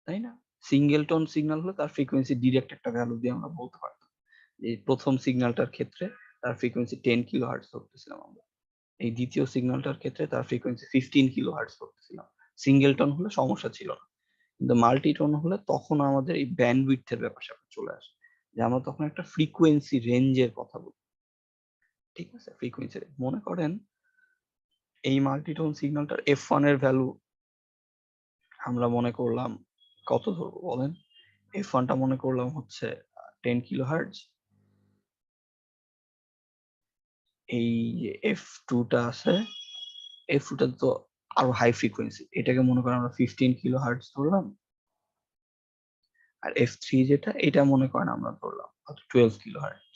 তাই না? সিঙ্গেল টোন সিগন্যাল হলে তার ফ্রিকোয়েন্সি ডিরেক্ট একটা ভ্যালু দিয়ে আমরা বলতে পারতাম। এই প্রথম সিগন্যালটার ক্ষেত্রে তার ফ্রিকোয়েন্সি 10 কিলো হার্টজ ধরতেছিলাম আমরা, এই দ্বিতীয় সিগন্যালটার ক্ষেত্রে তার ফ্রিকোয়েন্সি 15 কিলো হার্টজ ধরতেছিলাম। সিঙ্গেল টোন হলে সমস্যা ছিল না, কিন্তু মাল্টি টোন হলে তখন আমাদের এই ব্যান্ডউইডথের ব্যাপার স্যাপার চলে আসে। যে আমরা তখন একটা ফ্রিকোয়েন্সি রেঞ্জের কথা বলি। ঠিক আছে, ফ্রিকোয়েন্সি মনে করেন এই মাল্টিটোন সিগন্যালটার f1 এর ভ্যালু আমরা মনে করলাম কত ধরবো বলেন? f1 টা মনে করলাম হচ্ছে 10 কিলোহার্টজ। এই যে f2 টা আছে, f2 টা তো আরো হাই ফ্রিকোয়েন্সি, এটাকে মনে করেন আমরা 15 কিলোহার্টজ ধরলাম। আর f3 যেটা, এটা মনে করেন আমরা ধরলাম 12 কিলোহার্টজ।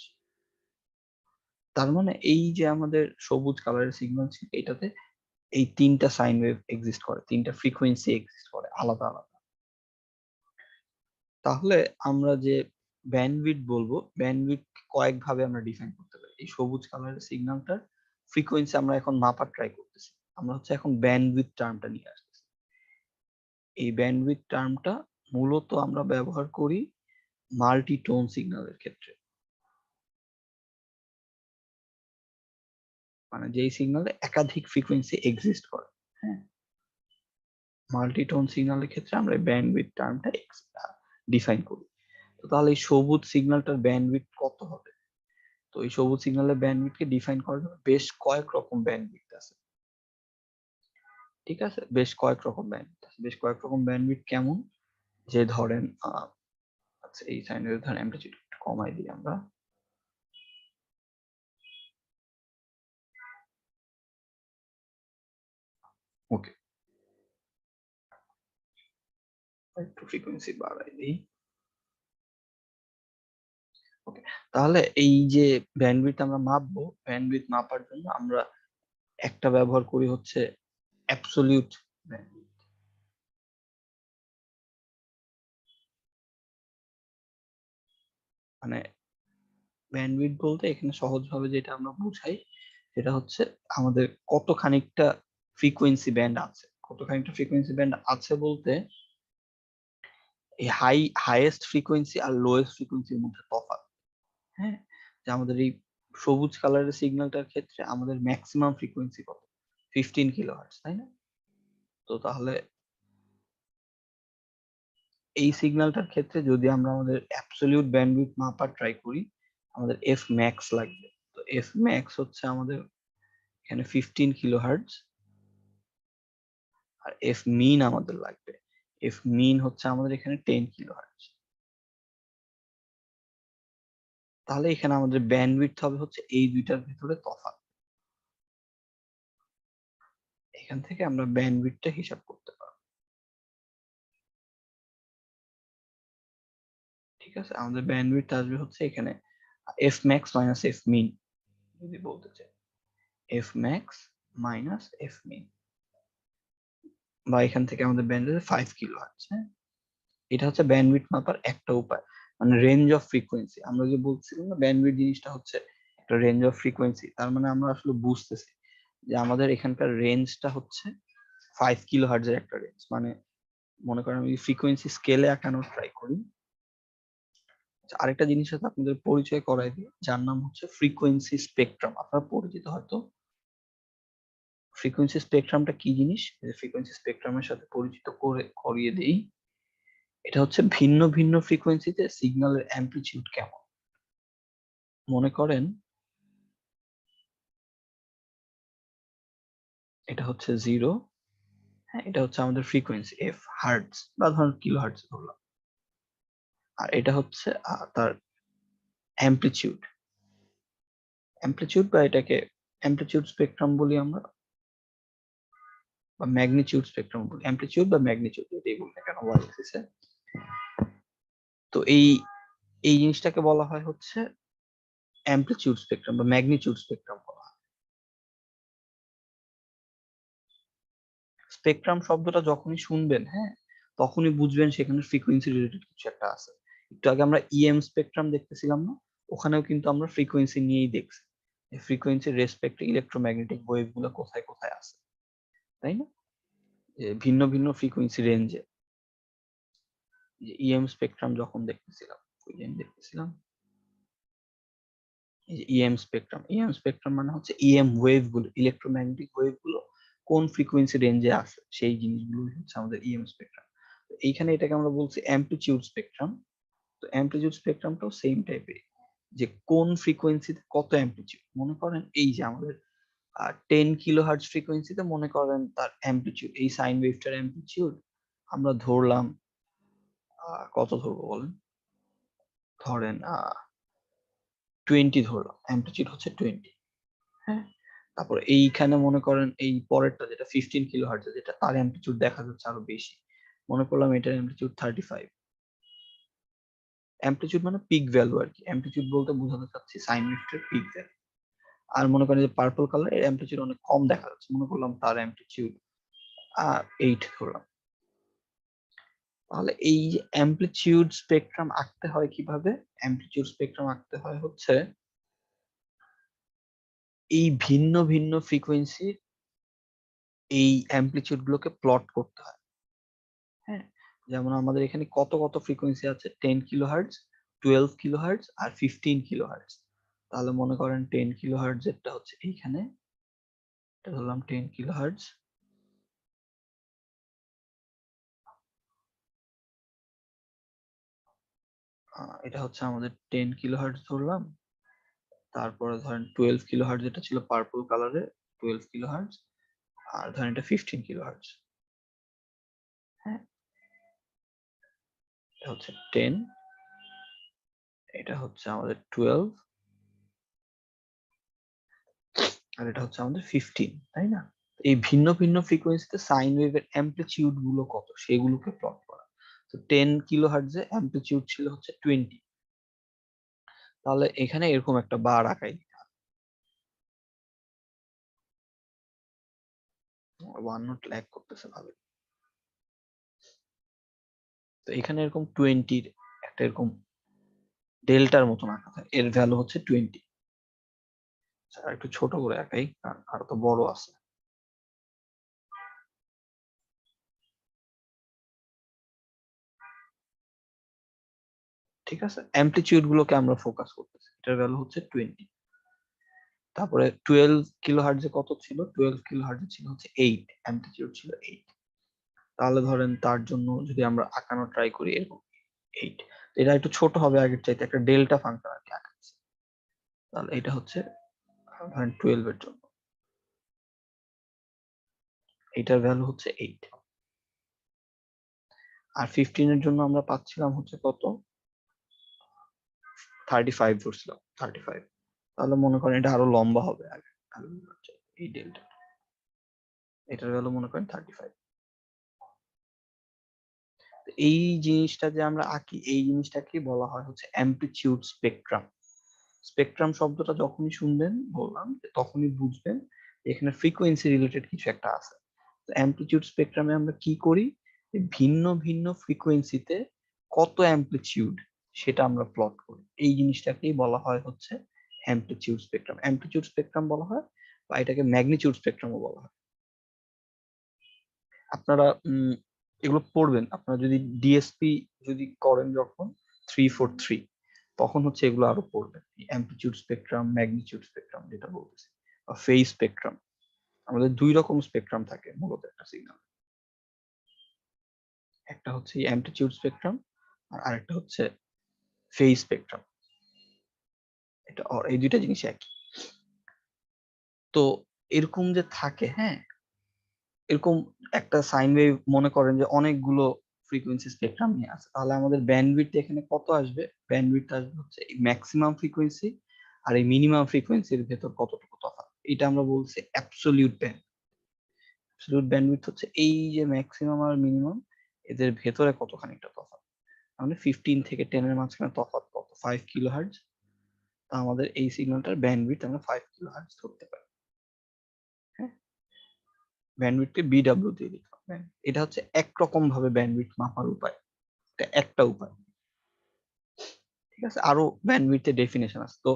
তার মানে এই যে আমাদের সবুজ কালারের সিগন্যাল ছিল, এটাতে এই তিনটা সাইন ওয়েভ এক্সিস্ট করে, তিনটা ফ্রিকোয়েন্সি এক্সিস্ট করে আলাদা আলাদা। তাহলে আমরা যে ব্যান্ডউইথ বলবো, ব্যান্ডউইথ কয়েক ভাবে আমরা ডিফাইন করতে পারি। এই সবুজ কালারের সিগন্যালটার ফ্রিকোয়েন্সি আমরা এখন মাপার ট্রাই করতেছি। আমরা হচ্ছে এখন ব্যান্ডউইথ টার্মটা নিয়ে আসতেছি। এই ব্যান্ডউইথ টার্মটা মূলত আমরা ব্যবহার করি মাল্টিটোন সিগন্যালের ক্ষেত্রে, মানে যেই সিগন্যালে একাধিক ফ্রিকোয়েন্সি এক্সিস্ট করে। হ্যাঁ, মাল্টিটোন সিগন্যালের ক্ষেত্রে আমরা ব্যান্ডউইথ টার্মটা ডিফাইন করি। তো তাহলে এই সবুজ সিগন্যালটার ব্যান্ডউইথ কত হবে? তো এই সবুজ সিগন্যালের ব্যান্ডউইথকে ডিফাইন করার জন্য বেশ কয়েক রকম ব্যান্ডউইথ আছে। ঠিক আছে, বেশ কয়েক রকম ব্যান্ডউইথ আছে। বেশ কয়েক রকম ব্যান্ডউইথ কেমন? যে ধরেন আচ্ছা, এই সাইনের ধরেন অ্যামপ্লিটিউড একটু কমাই দিই আমরা। ওকে, একটু ফ্রিকোয়েন্সি বাড়াই দিই। ওকে, তাহলে এই যে ব্যান্ডউইথ আমরা মাপবো, ব্যান্ডউইথ মাপার জন্য আমরা একটা ব্যবহার করি হচ্ছে অ্যাবসলিউট ব্যান্ডউইথ। মানে ব্যান্ডউইথ বলতে এখানে সহজভাবে যেটা আমরা বুঝাই, সেটা হচ্ছে আমাদের কত খানিকটা ফ্রিকোয়েন্সি ব্যান্ড আছে। কত খানিকটা ফ্রিকোয়েন্সি ব্যান্ড আছে বলতে এই হাইয়েস্ট ফ্রিকোয়েন্সি আর লোয়েস্ট ফ্রিকোয়েন্সির মধ্যে তফাৎ। হ্যাঁ, যে আমাদের এই সবুজ কালারের সিগন্যালটার ক্ষেত্রে আমাদের ম্যাক্সিমাম ফ্রিকোয়েন্সি কত? 15 কিলোহার্টজ, তাই না? তো তাহলে এই সিগন্যালটার ক্ষেত্রে যদি আমরা আমাদের অ্যাবসলিউট ব্যান্ডউইথ মাপার ট্রাই করি, আমাদের এফ ম্যাক্স লাগবে। তো এফ ম্যাক্স হচ্ছে আমাদের এখানে 15 কিলোহার্টজ, আর এফ মিন আমাদের লাগবে, এফ মিন হচ্ছে আমাদের এখানে 10 কিলোহার্টজ। তাহলে এখানে আমাদের ব্যান্ডউইথ হবে হচ্ছে এই দুইটার ভিতরে তফাৎ। এখান থেকে আমরা ব্যান্ডউইথটা হিসাব করতে পারবো। ঠিক আছে, আমাদের ব্যান্ডউইথ আসবে হচ্ছে এখানে এফ ম্যাক্স মাইনাস এফ মিন, যদি বলতে চাই এফ ম্যাক্স মাইনাস এফ মিন, বা এখান থেকে আমাদের ব্যান্ডউইথ 5 কিলোহার্টজ। হ্যাঁ, এটা হচ্ছে ব্যান্ডউইথ মাপার একটা উপায়, মানে রেঞ্জ অফ ফ্রিকোয়েন্সি। আমরা যে বলছিলাম না ব্যান্ডউইথ জিনিসটা হচ্ছে একটা রেঞ্জ অফ ফ্রিকোয়েন্সি, তার মানে আমরা আসলে বুঝতেছি যে আমাদের এখানকার রেঞ্জটা হচ্ছে 5 কিলোহার্টজ এর একটা রেঞ্জ। মানে মনে করেন আমি ফ্রিকোয়েন্সি স্কেলে আঁকানোর ট্রাই করি। আরেকটা জিনিস সাথে আপনাদের পরিচয় করাই দিই, যার নাম হচ্ছে ফ্রিকোয়েন্সি স্পেকট্রাম। আপনারা পরিচিত হয়তো। ফ্রিকোয়েন্সি স্পেকট্রামটা কি জিনিস? ফ্রিকোয়েন্সি স্পেকট্রামের সাথে পরিচিত করিয়ে দিই। এটা হচ্ছে ভিন্ন ভিন্ন ফ্রিকোয়েন্সিতে সিগন্যালের অ্যামপ্লিটিউড কেমন। মনে করেন এটা হচ্ছে 0, হ্যাঁ, এটা হচ্ছে আমাদের ফ্রিকোয়েন্সি এফ হার্টজ বা ধরুন কিলো হার্টজ ধরলাম। আর এটা হচ্ছে তার অ্যামপ্লিটিউড, অ্যামপ্লিটিউড বা এটাকে অ্যামপ্লিটিউড স্পেকট্রাম বলি আমরা, বা ম্যাগনিটিউড স্পেকট্রাম বলি। অ্যামপ্লিটিউড বা ম্যাগনিটিউড এটাই বলি না কেন ওয়াই এক্সিসে। তো এই জিনিসটাকে বলা হয় হচ্ছে অ্যামপ্লিটিউড স্পেকট্রাম বা ম্যাগনিটিউড স্পেকট্রাম বলা হয়। স্পেকট্রাম শব্দটা যখনই শুনবেন, হ্যাঁ, তখনই বুঝবেন সেখানে ফ্রিকোয়েন্সি রিলেটেড কিছু একটা আছে। একটু আগে আমরা ইএম স্পেকট্রাম দেখতেছিলাম না, ওখানেও কিন্তু আমরা ফ্রিকোয়েন্সি নিয়েই দেখছি, ফ্রিকোয়েন্সির রেসপেক্টে ইলেকট্রোম্যাগনেটিক ওয়েভ গুলো কোথায় কোথায় আছে, তাই না? যে ভিন্ন ভিন্ন ফ্রিকোয়েন্সি রেঞ্জে যে ইএম স্পেকট্রাম যখন দেখতেছিলাম, ওই যে আমি দেখতেছিলাম এই যে ইএম স্পেকট্রাম মানে হচ্ছে ইএম ওয়েভ গুলো, ইলেকট্রোম্যাগনেটিক ওয়েভ গুলো কোন ফ্রিকোয়েন্সি রেঞ্জে আছে সেই জিনিসগুলো হচ্ছে আমাদের ইএম স্পেকট্রাম। এইখানে এটাকে আমরা বলছি অ্যামপ্লিটিউড স্পেকট্রাম। তো তো অ্যামপ্লিটিউড স্পেকট্রামটাও সেম টাইপের, যে কোন ফ্রিকোয়েন্সিতে কত অ্যামপ্লিটিউড। মনে করেন এই যে আমাদের 10 কিলোহার্টজ ফ্রিকোয়েন্সিতে মনে করেন তার অ্যামপ্লিটিউড, এই সাইন ওয়েভটার অ্যামপ্লিটিউড আমরা ধরলাম, কত ধরবো বলেন, ধরেন 20 ধরলাম, অ্যামপ্লিটিউড হচ্ছে 20। হ্যাঁ, তারপর এইখানে মনে করেন এই পরেরটা যেটা 15 কিলোহার্টজ, যেটা তার অ্যামপ্লিটিউড দেখা যাচ্ছে আরো বেশি, মনে করলাম এটার অ্যামপ্লিটিউড 35। অ্যামপ্লিটিউড মানে পিক ভ্যালু আর কি, অ্যামপ্লিটিউড বলতে বোঝাতে চাচ্ছি সাইন ওয়েভটার পিক ভ্যালু। আর মনে করেন যে পার্পল কালার, এর অ্যামপ্লিটিউড অনেক কম দেখা যাচ্ছে, মনে করলাম তার অ্যামপ্লিটিউড 8 ধরলাম। তাহলে এই যে অ্যামপ্লিটিউড স্পেকট্রাম আঁকতে হয় কিভাবে, অ্যামপ্লিটিউড স্পেকট্রাম আঁকতে হয় হচ্ছে এই ভিন্ন ভিন্ন ফ্রিকোয়েন্সির এই অ্যামপ্লিটিউড গুলোকে প্লট করতে হয়। হ্যাঁ, যেমন আমাদের এখানে কত কত ফ্রিকোয়েন্সি আছে, 10 কিলোহার্টজ, 12 কিলোহার্টজ আর 15 কিলোহার্টজ। তাহলে মনে করেন 10 কিলোহার্টজ এরটা হচ্ছে এইখানে, এটা ধরলাম 10 কিলোহার্টজ, এটা হচ্ছে আমাদের 10 কিলোহার্টজ ধরলাম। তারপরে ধরেন 12 কিলোহার্টজ, যেটা ছিল পার্পল কালারে, 12 কিলোহার্টজ। আর ধরেন এটা 15 কিলোহার্টজ। হ্যাঁ, এটা হচ্ছে 10, এটা হচ্ছে আমাদের 12, আর এটা হচ্ছে আমাদের 15, তাই না? এই ভিন্ন ভিন্ন ফ্রিকোয়েন্সিতে সাইন ওয়েভের অ্যামপ্লিটিউড গুলো কত সেগুলোকে প্লট করা। তো 10 কিলোহার্টজে অ্যামপ্লিটিউড ছিল হচ্ছে 20। তাহলে এখানে এরকম একটা বার আঁকাই, ওয়ান নট ল্যাগ করতেছে ভাবে। তো এখানে এরকম 20 একটা এরকম ডেল্টার মতন আঁকা থাকে, এর ভ্যালু হচ্ছে 20। আর একটু ছোট করে আঁকাই কারণ আরো তো বড় আছে। ঠিক আছে, অ্যামপ্লিটিউড গুলোকে আমরা ফোকাস করতেছি, এটার ভ্যালু হচ্ছে 20। তারপরে 12 কিলোহার্টজে কত ছিল, 12 কিলোহার্টজে ছিল হচ্ছে 8, অ্যামপ্লিটিউড ছিল 8। তাহলে ধরেন তার জন্য যদি আমরা আঁকানো ট্রাই করি এরকম 8, এটা একটু ছোট হবে আগের চাইতে, একটা ডেল্টা ফাংশন আর কি আঁকাচ্ছি। তাহলে এটা হচ্ছে ধরেন 12 এর জন্য এটার ভ্যালু হচ্ছে 8। আর 15 এর জন্য আমরা পাচ্ছিলাম হচ্ছে কত, 35 ধরছিলাম, 35। তাহলে মনে করেন এটা আরো লম্বা হবে আগে, এই ডেল্টা, এটার ভ্যালু মনে করেন 35। এই জিনিসটা যে আমরা আঁকি, এই জিনিসটাকে বলা হয় হচ্ছে অ্যামপ্লিটিউড স্পেকট্রাম। স্পেকট্রাম শব্দটা যখনই শুনবেন বললাম যে তখনই বুঝবেন এখানে ফ্রিকোয়েন্সি রিলেটেড কিছু একটা আছে। অ্যামপ্লিটিউড স্পেকট্রামে আমরা কি করি, ভিন্ন ভিন্ন ফ্রিকোয়েন্সিতে কত অ্যামপ্লিটিউড সেটা আমরা প্লট করি, এই জিনিসটাকেই বলা হয় হচ্ছে অ্যামপ্লিটিউড স্পেকট্রাম। অ্যামপ্লিটিউড স্পেকট্রাম বলা হয় বা এটাকে ম্যাগনিটিউড স্পেকট্রামও বলা হয়। আপনারা এগুলো পড়বেন, আপনারা যদি ডিএসপি যদি করেন যখন 343, তখন হচ্ছে এগুলো আরো পড়বেন, অ্যামপ্লিটিউড স্পেকট্রাম, ম্যাগনিটিউড স্পেকট্রাম যেটা বলতেছি, বা ফেজ স্পেকট্রাম। আমাদের দুই রকম স্পেকট্রাম থাকে মূলত একটা সিগন্যাল, একটা হচ্ছে অ্যামপ্লিটিউড স্পেকট্রাম আর আরেকটা হচ্ছে ফেজ স্পেকট্রাম। এটা এই দুইটা জিনিস একই। তো এরকম যে থাকে, হ্যাঁ, এরকম একটা সাইন ওয়েভ মনে করেন যে অনেকগুলো ফ্রিকোয়েন্সি স্পেকট্রাম নিয়ে আছে, তাহলে আমাদের ব্যান্ডউইডথ এখানে কত আসবে, ব্যান্ডউইডথ আসবে হচ্ছে এই ম্যাক্সিমাম ফ্রিকোয়েন্সি আর এই মিনিমাম ফ্রিকোয়েন্সির ভেতর কতটুকু তফাৎ, এটা আমরা বলছি অ্যাবসলিউট ব্যান্ড। অ্যাবসলিউট ব্যান্ডউইডথ হচ্ছে এই যে ম্যাক্সিমাম আর মিনিমাম এদের ভেতরে কতখানিটা তফাৎ। মানে 15 থেকে 10 এর মাঝখানে তফাৎ কত, 5 কিলোহার্টজ। তা আমাদের এই সিগন্যালটার ব্যান্ডউইডথ আমরা 5 কিলোহার্টজ ধরতে পারি। হ্যাঁ, ব্যান্ডউইডথকে বিডব্লিউ দিয়ে লিখলাম। এটা হচ্ছে একরকম ভাবে ব্যান্ডউইডথ মাপার উপায়, এটা একটা উপায়। ঠিক আছে, আরো ব্যান্ডউইডথের ডেফিনেশন আছে। তো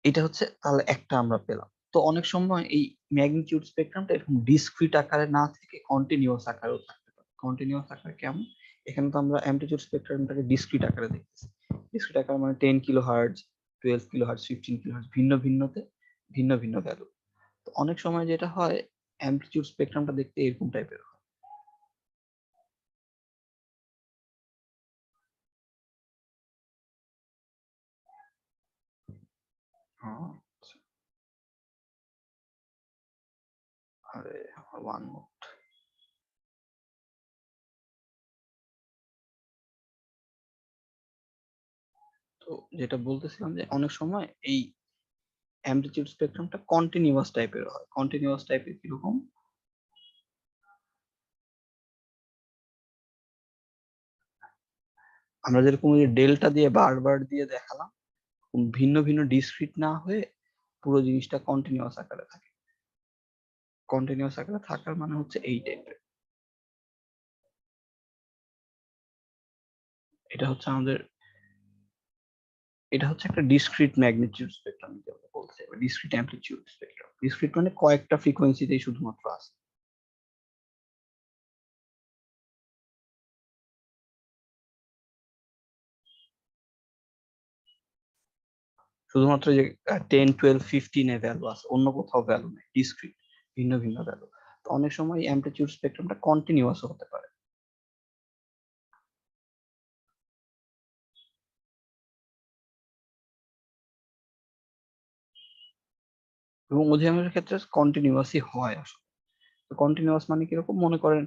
এটা হচ্ছে তাহলে একটা আমরা পেলাম। তো অনেক সময় এই ম্যাগনিটিউড স্পেকট্রামটা এরকম ডিসক্রিট আকারে না থেকে কন্টিনিউয়াস আকারেও থাকতে পারে। কন্টিনিউয়াস আকারে কেমন, এখানে তো আমরা অ্যামপ্লিটিউড স্পেকট্রামটাকে ডিসক্রিট আকারে দেখতেছি। ডিসক্রিট আকার মানে 10 কিলোহার্টজ, 12 কিলোহার্টজ, 15 কিলোহার্টজ, ভিন্ন ভিন্নতে ভিন্ন ভিন্ন ভ্যালু। তো অনেক সময় যেটা হয় অ্যামপ্লিটিউড স্পেকট্রামটা দেখতে এরকম টাইপের হয়। আচ্ছা। আরে আমার ওয়ান নোট। তো যেটা বলতেছিলাম যে অনেক সময় এই অ্যামপ্লিটিউড স্পেকট্রামটা কন্টিনিউয়াস টাইপের হয়। কন্টিনিউয়াস টাইপের কিরকম? আমরা যেরকম ওই ডেল্টা দিয়ে বারবার দিয়ে দেখালাম, ভিন্ন ভিন্ন ডিসক্রিট না হয়ে পুরো জিনিসটা কন্টিনিউয়াস আকারে থাকে। কন্টিনিউয়াস আকারে থাকার মানে হচ্ছে এই টাইপের। এটা হচ্ছে আমাদের, এটা হচ্ছে একটা ডিসক্রিট ম্যাগনিটিউড স্পেকট্রাম যেটা বলছে, ডিসক্রিট অ্যামপ্লিটিউড স্পেকট্রাম। ডিসক্রিট মানে কয়েকটা ফ্রিকোয়েন্সিতেই শুধুমাত্র আছে। শুধুমাত্র যে 10, 12, 15 এ ভ্যালু আছে, অন্য কোথাও ভ্যালু নেই, ডিসক্রিট, ভিন্ন ভিন্ন ভ্যালু। তো অনেক সময় অ্যামপ্লিটিউড স্পেকট্রামটা কন্টিনিউয়াস হতে পারে। এবং অধিকাংশ ক্ষেত্রে কন্টিনিউয়াসই হয় আসলে। তো কন্টিনিউয়াস মানে কিরকম? মনে করেন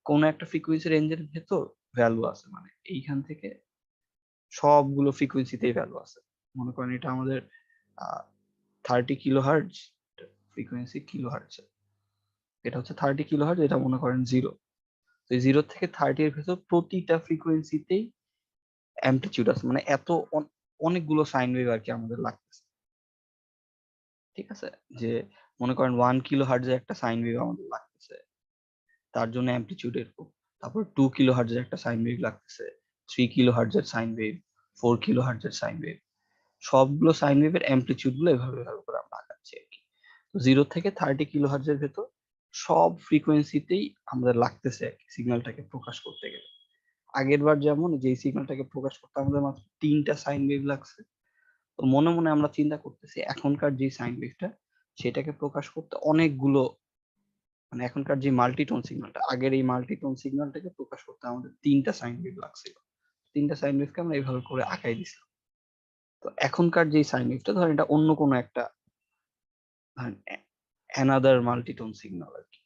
কোন একটা ফ্রিকোয়েন্সি রেঞ্জের ভেতর ভ্যালু আছে, মানে এইখান থেকে সবগুলো ফ্রিকোয়েন্সিতেই ভ্যালু আছে। মনে করেন এটা আমাদের 30 kilo hertz frequency, kilo hertz, এটা হচ্ছে 30 কিলো হার্টজ, এটা মনে করেন জিরো। তো এই জিরো থেকে 30 এর ভেতর প্রতিটা ফ্রিকোয়েন্সিতেই অ্যামপ্লিটিউড আছে, মানে এত অনেকগুলো সাইন ওয়েভ আর কি আমাদের লাগতেছে। ঠিক আছে, যে মনে করেন 1 কিলো হার্টজের একটা সাইন ওয়েভ আমাদের লাগতেছে, তার জন্য অ্যামপ্লিটিউড এরকম। তারপর 2 কিলো হার্টজের একটা সাইন ওয়েভ লাগতেছে, 3 কিলো হার্টজের সাইন ওয়েভ, 4 কিলো হার্টজের সাইন ওয়েভ। সবগুলো সাইন ওয়েভের অ্যামপ্লিটিউড গুলো এভাবে এভাবে করে আমরা আঁকাচ্ছি আর কি। তো 0 থেকে 30 কিলো হার্টজের ভেতর সব ফ্রিকোয়েন্সিতেই আমাদের লাগতেছে আর কি সিগন্যালটাকে প্রকাশ করতে গেলে। আগের বার যেমন যে সিগন্যালটাকে প্রকাশ করতে আমাদের মাত্র 3টা সাইন ওয়েভ লাগছে, তো মনে মনে আমরা চিন্তা করতেছি এখনকার যে সাইন ওয়েভটা, সেটাকে প্রকাশ করতে অনেকগুলো, মানে এখনকার যে মাল্টিটোন সিগন্যালটা, আগের এই মাল্টিটোন সিগন্যালটাকে প্রকাশ করতে আমাদের 3টা সাইন ওয়েভ লাগছিল। 3টা সাইন ওয়েভকে আমরা এইভাবে করে আঁকাই দিছিলাম। তো এখনকার যে সাইন ওয়েভটা, ধরেন এটা অন্য কোনো একটা, ধরেন অ্যানাদার মাল্টিটোন সিগন্যাল আর কি।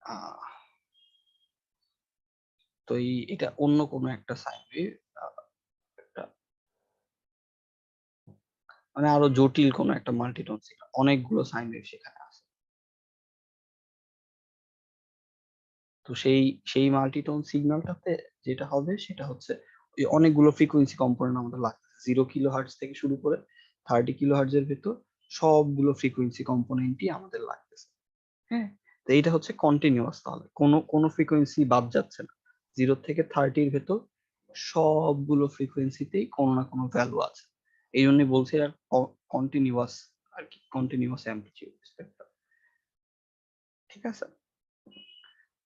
আহ, তো এটা অন্য কোনো একটা সাইন ওয়েভ, একটা মানে আরো জটিল কোনো একটা মাল্টিটোন সিগন্যাল, অনেকগুলো সাইন ওয়েভ সেখানে আছে। তো সেই সেই মাল্টিটোন সিগন্যালটাতে যেটা হবে সেটা হচ্ছে ওই অনেকগুলো ফ্রিকোয়েন্সি কম্পোনেন্ট আমাদের লাগতেছে, 0 কিলো হার্টজ থেকে শুরু করে 30 কিলো হার্টজের ভেতর সবগুলো ফ্রিকোয়েন্সি কম্পোনেন্টই আমাদের লাগতেছে। হ্যাঁ, তো এইটা হচ্ছে কন্টিনিউয়াস, তাহলে কোনো কোনো ফ্রিকোয়েন্সি বাদ যাচ্ছে না। 0 থেকে 30-র ভেতর সবগুলো ফ্রিকোয়েন্সিতেই কোনো না কোনো ভ্যালু আছে। এই জন্যই বলছি আর কন্টিনিউয়াস আর কি, কন্টিনিউয়াস অ্যামপ্লিটিউড স্পেকট্রাম। ঠিক আছে,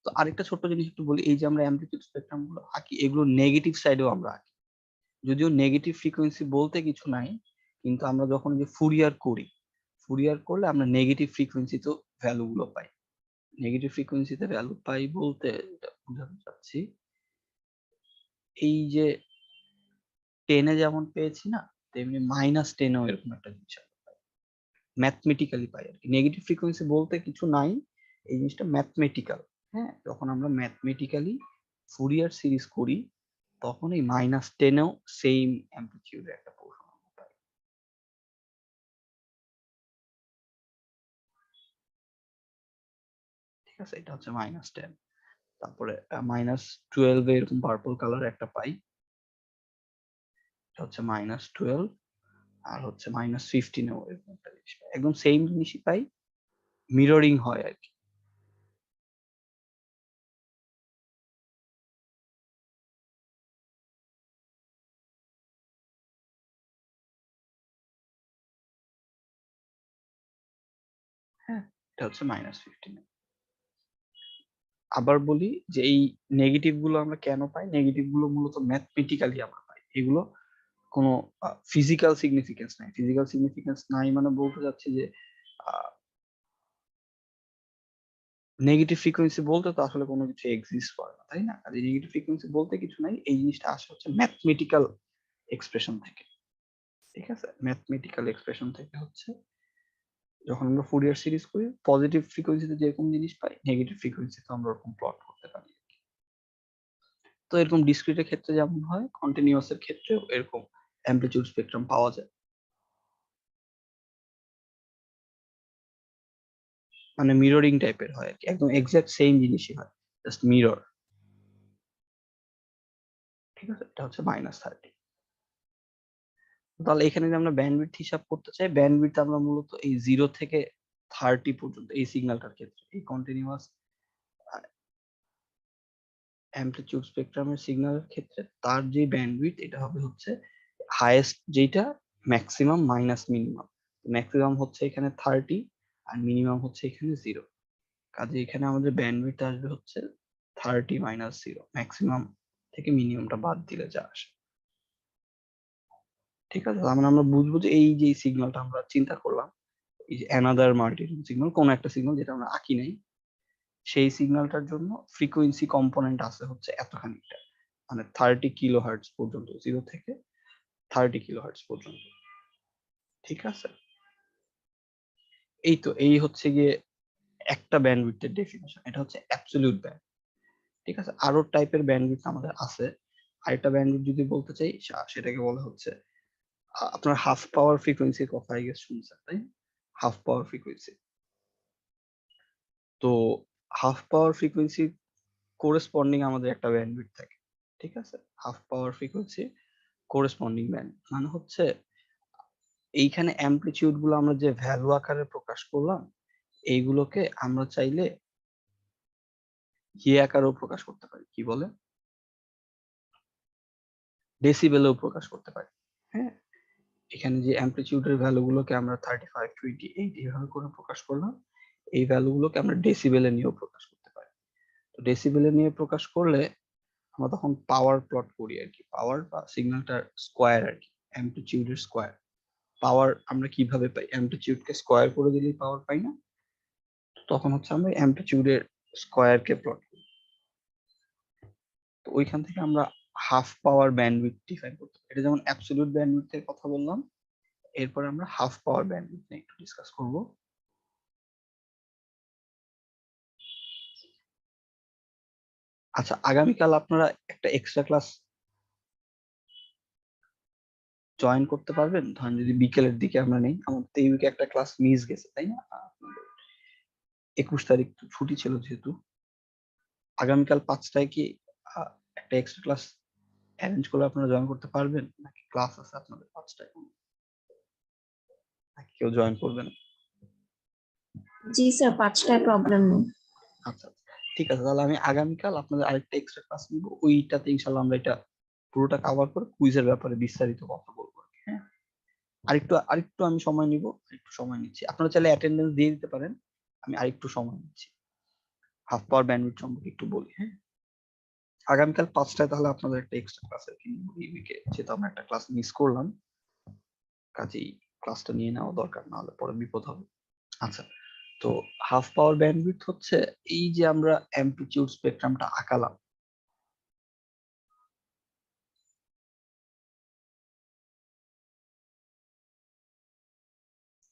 তো আরেকটা ছোট্ট জিনিস একটু বলি, এই যে আমরা অ্যামপ্লিটিউড স্পেকট্রাম গুলো আঁকি, এগুলো নেগেটিভ সাইডেও আমরা আঁকি। যদিও নেগেটিভ ফ্রিকোয়েন্সি বলতে কিছু নাই, কিন্তু আমরা যখন যে ফুরিয়ার করি, ফুরিয়ার করলে আমরা নেগেটিভ ফ্রিকোয়েন্সিতেও ভ্যালু গুলো পাই। নেগেটিভ ফ্রিকোয়েন্সিতে ভ্যালু পাই বলতে এটা বোঝাতে চাচ্ছি, এই যে 10 এ যেমন পেয়েছি না, তেমনি -10 এও এরকম একটা জিনিস আমরা পাই, ম্যাথমেটিক্যালি পাই আর কি। নেগেটিভ ফ্রিকোয়েন্সি বলতে কিছু নাই, এই জিনিসটা ম্যাথমেটিক্যাল। হ্যাঁ, যখন আমরা ম্যাথমেটিক্যালি ফুরিয়ার সিরিজ করি, তখন এই -10এও সেম অ্যামপ্লিটিউডের একটা পোর্শন আমরা পাই। ঠিক আছে, এটা হচ্ছে -10। তারপরে -12 এ এরকম পার্পল কালার একটা পাই, এটা হচ্ছে -12। আর হচ্ছে -15 এও এরকম একটা জিনিস পাই, একদম সেম জিনিসই পাই, মিররিং হয় আর কি। হ্যাঁ, এটা হচ্ছে -15। আবার বলি যে এই নেগেটিভ গুলো আমরা কেন পাই, নেগেটিভ গুলো মূলত ম্যাথমেটিক্যালি আমরা পাই। এগুলো কোনো ফিজিক্যাল সিগনিফিকেন্স নাই। ফিজিক্যাল সিগনিফিকেন্স নাই মানে বলতে চাচ্ছি যে নেগেটিভ ফ্রিকোয়েন্সি বলতে তো আসলে কোনো কিছু এক্সিস্ট করে না, তাই না? আর নেগেটিভ ফ্রিকোয়েন্সি বলতে কিছু নাই, এই জিনিসটা আসে হচ্ছে ম্যাথমেটিক্যাল এক্সপ্রেশন থেকে। ঠিক আছে, ম্যাথমেটিক্যাল এক্সপ্রেশন থেকে হচ্ছে যখন আমরা ফুরিয়ার সিরিজ করি, পজিটিভ ফ্রিকোয়েন্সিতে যেরকম জিনিস পাই, নেগেটিভ ফ্রিকোয়েন্সিতে আমরা ওরকম প্লট করতে পারি। তো এরকম ডিসক্রিটের ক্ষেত্রে যেমন হয়, কন্টিনিউয়াস এর ক্ষেত্রেও এরকম অ্যামপ্লিটিউড স্পেকট্রাম পাওয়া যায়। মানে মিররিং টাইপের হয় আর কি, একদম এক্সাক্ট সেম জিনিসই হয়, জাস্ট মিরর। ঠিক আছে, এটা হচ্ছে -30। তাহলে এখানে যদি আমরা ব্যান্ডউইডথ হিসাব করতে চাই, ব্যান্ডউইডথ আমরা মূলত এই 0 থেকে 30 পর্যন্ত এই সিগন্যালটার ক্ষেত্রে, এই কন্টিনিউয়াস অ্যামপ্লিটিউড স্পেকট্রামের সিগন্যালের ক্ষেত্রে তার যে ব্যান্ডউইডথ এটা হবে হচ্ছে হাইয়েস্ট যেটা ম্যাক্সিমাম মাইনাস মিনিমাম। ম্যাক্সিমাম হচ্ছে এখানে 30 আর মিনিমাম হচ্ছে এখানে 0। কাজে এখানে আমাদের ব্যান্ডউইডথ আসবে হচ্ছে 30 মাইনাস 0, ম্যাক্সিমাম থেকে মিনিমামটা বাদ দিলে যা আসে। ঠিক আছে, তার মানে আমরা বুঝবো যে এই যে সিগন্যালটা আমরা চিন্তা করলাম, এই যে অ্যানাদার মাল্টিটোন সিগন্যাল, কোন একটা সিগন্যাল যেটা আমরা আঁকি নাই, সেই সিগন্যালটার জন্য ফ্রিকোয়েন্সি কম্পোনেন্ট আছে হচ্ছে এতখানিকটা, মানে 30 কিলো হার্টজ পর্যন্ত, 0 থেকে 30 কিলো হার্টজ পর্যন্ত। ঠিক আছে, এই তো এই হচ্ছে গিয়ে একটা ব্যান্ডউইডথের ডেফিনিশন, এটা হচ্ছে অ্যাবসলিউট ব্যান্ড। ঠিক আছে, আরো টাইপের ব্যান্ডউইডথ আমাদের আছে। আরেকটা ব্যান্ডউইডথ যদি বলতে চাই, সেটাকে বলা হচ্ছে আপনার হাফ পাওয়ার ফ্রিকোয়েন্সির কথা আই গেস শুনছেন, তাই? হাফ পাওয়ার ফ্রিকোয়েন্সি। তো হাফ পাওয়ার ফ্রিকোয়েন্সি কোরেসপন্ডিং আমাদের একটা ব্যান্ডউইডথ থাকে। ঠিক আছে, হাফ পাওয়ার ফ্রিকোয়েন্সি কোরেসপন্ডিং ব্যান্ড মানে হচ্ছে এইখানে অ্যামপ্লিটিউড গুলো আমরা যে ভ্যালু আকারে প্রকাশ করলাম, এইগুলোকে আমরা চাইলে ইয়ে আকারেও প্রকাশ করতে পারি, কি বলে, ডেসিবেলেও প্রকাশ করতে পারি। হ্যাঁ, এখানে যে অ্যামপ্লিটিউডের ভ্যালুগুলোকে আমরা 35, 20, 80 এভাবে করে প্রকাশ করলাম, এই ভ্যালুগুলোকে আমরা ডেসিবেলে নিয়েও প্রকাশ করতে পারি। তো ডেসিবেলে নিয়ে প্রকাশ করলে আমরা তখন পাওয়ার প্লট করি আর কি, পাওয়ার বা সিগন্যালটার স্কোয়ার আর কি, অ্যামপ্লিটিউডের স্কোয়ার। পাওয়ার আমরা কিভাবে পাই? অ্যামপ্লিটিউডকে স্কোয়ার করে দিলেই পাওয়ার পাই না? তখন হচ্ছে আমরা অ্যামপ্লিটিউডের স্কোয়ারকে প্লট করি। তো ওইখান থেকে আমরা হাফ পাওয়ার ব্যান্ডউইথ ডিফাইন করতে পারি। এটা যেমন অ্যাবসলিউট ব্যান্ডউইথের কথা বললাম, এরপরে আমরা হাফ পাওয়ার ব্যান্ডউইথ নিয়ে একটু ডিসকাস করব। আচ্ছা, আগামীকাল আপনারা একটা এক্সট্রা ক্লাস জয়েন করতে পারবেন? ধরেন যদি বিকেলের দিকে আমরা নেই, আমাদের তো এই উইকে একটা ক্লাস মিস গেছে, তাই না? 21 তারিখ ছুটি ছিল যেহেতু, আগামীকাল 5টায় কি একটা এক্সট্রা ক্লাস অ্যারেঞ্জ করলে আপনারা জয়েন করতে পারবেন, নাকি ক্লাস আছে আপনাদের 5টায়, নাকি কেউ জয়েন করবেন? জি স্যার, 5টায় প্রবলেম নেই। আচ্ছা, ঠিক আছে, তাহলে আমি আগামীকাল আপনাদের আরেকটা এক্সট্রা ক্লাস নিব, ওইটাতে ইনশাল্লাহ আমরা এটা পুরোটা কভার করে কুইজের ব্যাপারে বিস্তারিত কথা বলবো। হ্যাঁ, আরেকটু আমি সময় নিব, একটু সময় নিচ্ছি, আপনারা চাইলে অ্যাটেন্ডেন্স দিয়ে দিতে পারেন, আমি আরেকটু সময় নিচ্ছি, হাফ পাওয়ার ব্যান্ডউইথ সম্পর্কে একটু বলি। হ্যাঁ, আগামীকাল 5টায় তাহলে আপনাদের একটা এক্সট্রা ক্লাস আর কি নিব এই উইকে, যেহেতু আমরা একটা ক্লাস মিস করলাম, কাজেই ক্লাসটা নিয়ে নেওয়া দরকার, না হলে পরে বিপদ হবে। আচ্ছা, তো হাফ পাওয়ার ব্যান্ডউইথ হচ্ছে এই যে আমরা অ্যামপ্লিটিউড স্পেকট্রামটা আঁকালাম,